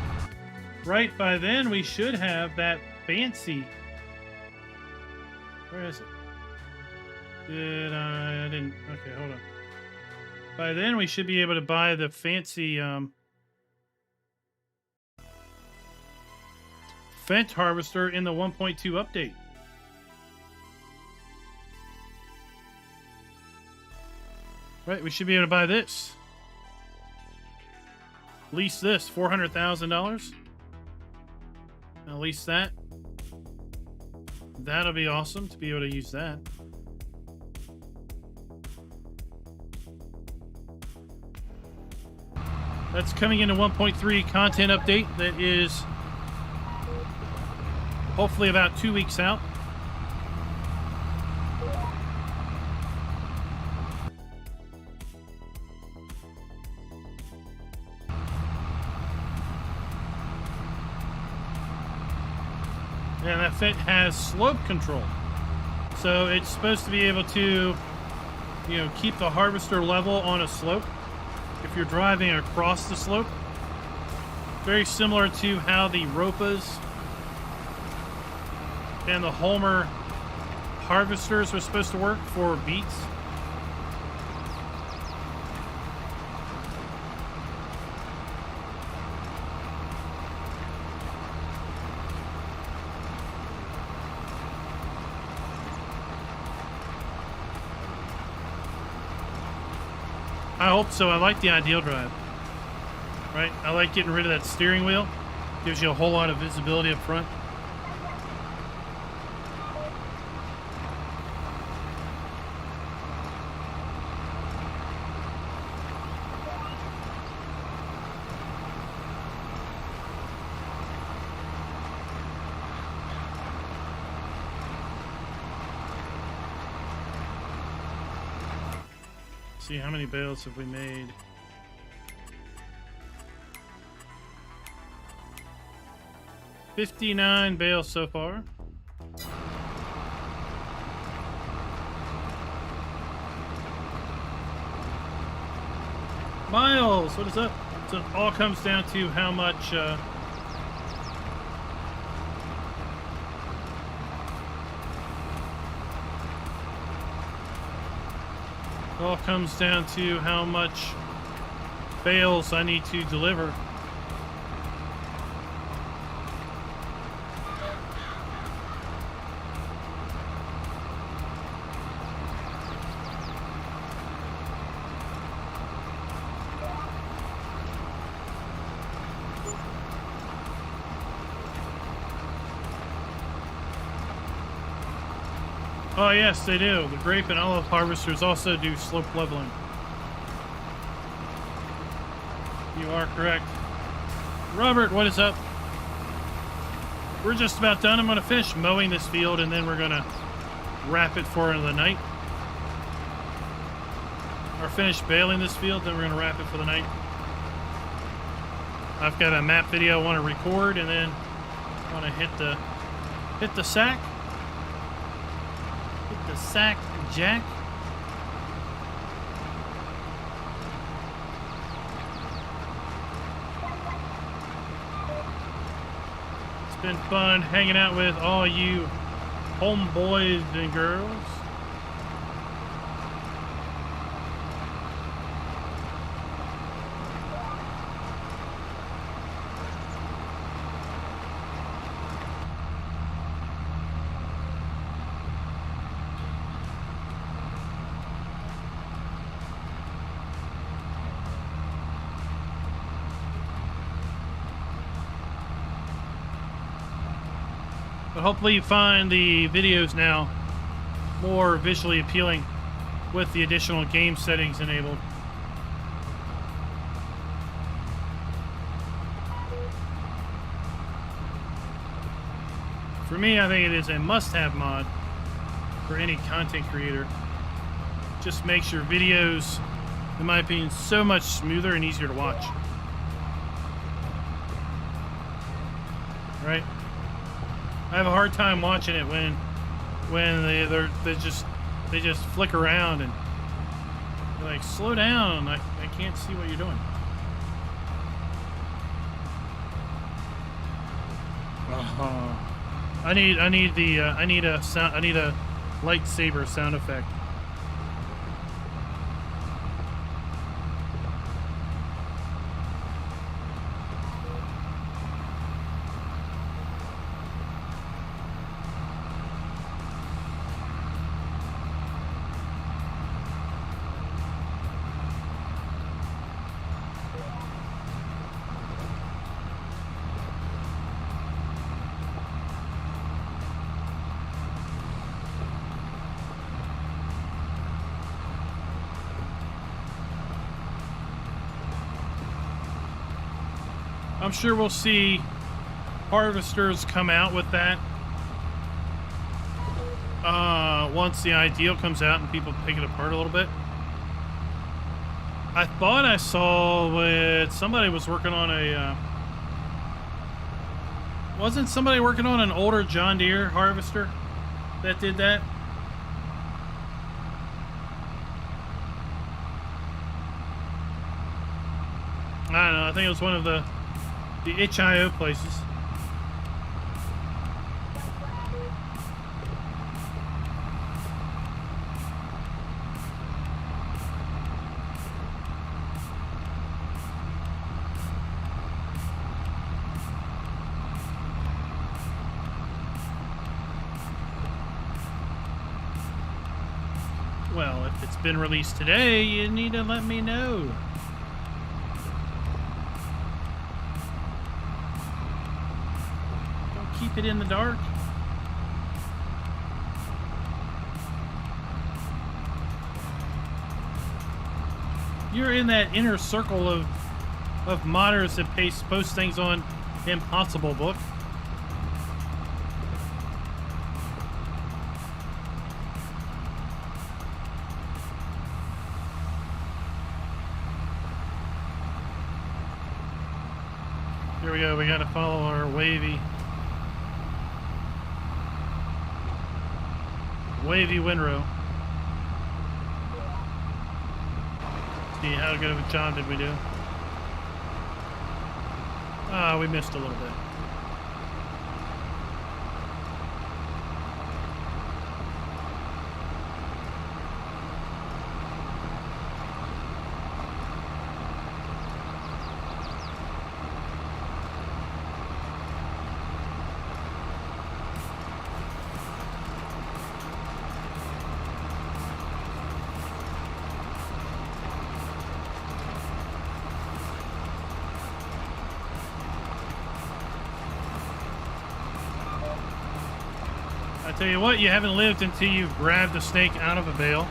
right by then, we should have that fancy. Where is it? I didn't. Okay, hold on. By then, we should be able to buy the fancy Fent harvester in the 1.2 update. Right, we should be able to buy this. Lease this, $400,000. At least that. That'll be awesome to be able to use that. That's coming into 1.3 content update that is hopefully about 2 weeks out. And that Fent has slope control. So it's supposed to be able to, you know, keep the harvester level on a slope if you're driving across the slope. Very similar to how the Ropas and the Homer harvesters are supposed to work for beets. I hope so. I like the ideal drive. Right? I like getting rid of that steering wheel. Gives you a whole lot of visibility up front. See how many bales have we made? $59 bales so far. Miles, what is up? So it all comes down to how much it all comes down to how much bales I need to deliver. Oh yes, they do. The grape and olive harvesters also do slope leveling. You are correct. Robert, what is up? We're just about done. I'm going to finish mowing this field and then we're going to wrap it for the night. Or finish baling this field, then we're going to wrap it for the night. I've got a map video I want to record and then I want to hit the sack. The sack jack. It's been fun hanging out with all you homeboys and girls. But hopefully you find the videos now more visually appealing with the additional game settings enabled. For me, I think it is a must-have mod for any content creator. Just makes your videos, in my opinion, so much smoother and easier to watch. Right? I have a hard time watching it when they just flick around and they're like, slow down, I can't see what you're doing. I need a sound. I need a lightsaber sound effect. I'm sure we'll see harvesters come out with that once the ideal comes out and people pick it apart a little bit. I thought I saw with somebody was working on a wasn't somebody working on an older John Deere harvester that did that? I don't know. I think it was one of the HIO places. Well, if it's been released today, you need to let me know. Keep it in the dark. You're in that inner circle of modders that post things on Impossible Book. Here we go. We got to follow our wavy windrow. See how good of a job did we do? Ah, we missed a little bit. I tell you what, you haven't lived until you've grabbed a snake out of a bale.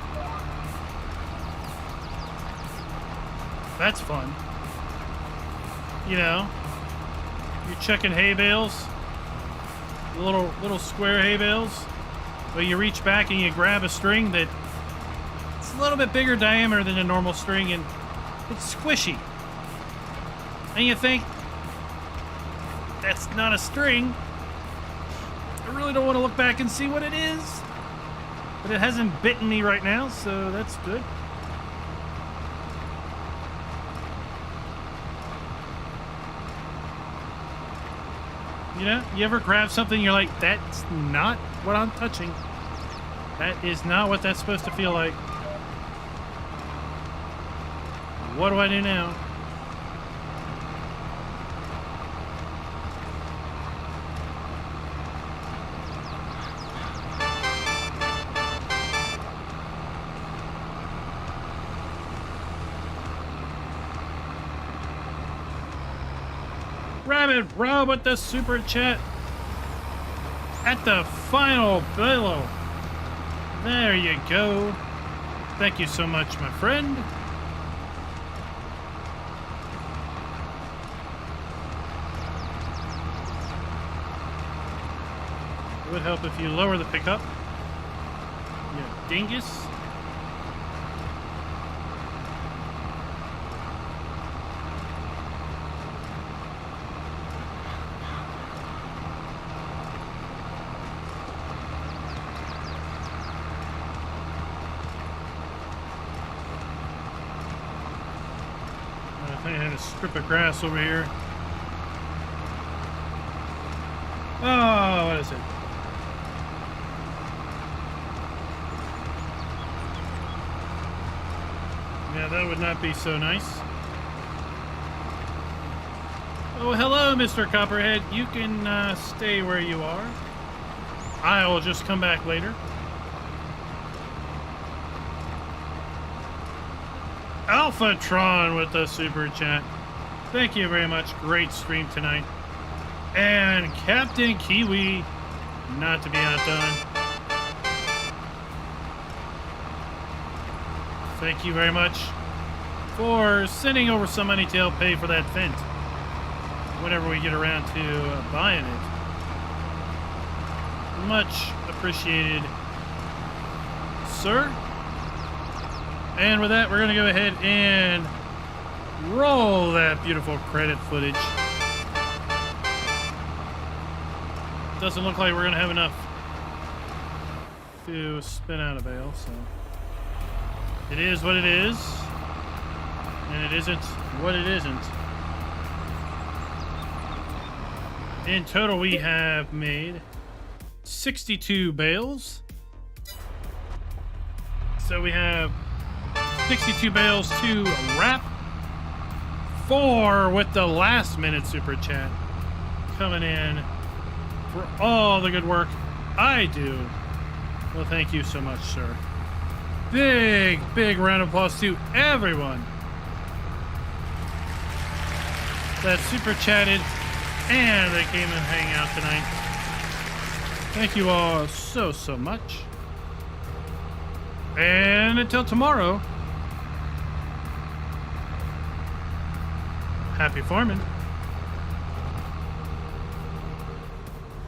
That's fun. You know, you're checking hay bales, the little square hay bales, but you reach back and you grab a string that it's a little bit bigger diameter than a normal string and it's squishy. And you think, that's not a string. I really don't want to look back and see what it is, but it hasn't bitten me right now, so that's good. You know, you ever grab something you're like, that's not what I'm touching. That is not what that's supposed to feel like. What do I do now? Rabbit Rob with the super chat at the final below. There you go. Thank you so much, my friend. It would help if you lower the pickup. You dingus. I had a strip of grass over here. Oh, what is it? Yeah, that would not be so nice. Oh, hello, Mr. Copperhead. You can stay where you are. I will just come back later. Alphatron with the super chat. Thank you very much. Great stream tonight. And Captain Kiwi, not to be outdone. Thank you very much for sending over some money to help pay for that vent whenever we get around to buying it. Much appreciated, sir. And with that, we're going to go ahead and roll that beautiful credit footage. Doesn't look like we're going to have enough to spin out a bale, so it is what it is, and it isn't what it isn't. In total, we have made 62 bales. So we have 62 bales to wrap. 4 with the last minute super chat coming in for all the good work I do. Well, thank you so much, sir. Big round of applause to everyone that super chatted and they came and hang out tonight. Thank you all so much. And until tomorrow, happy farming.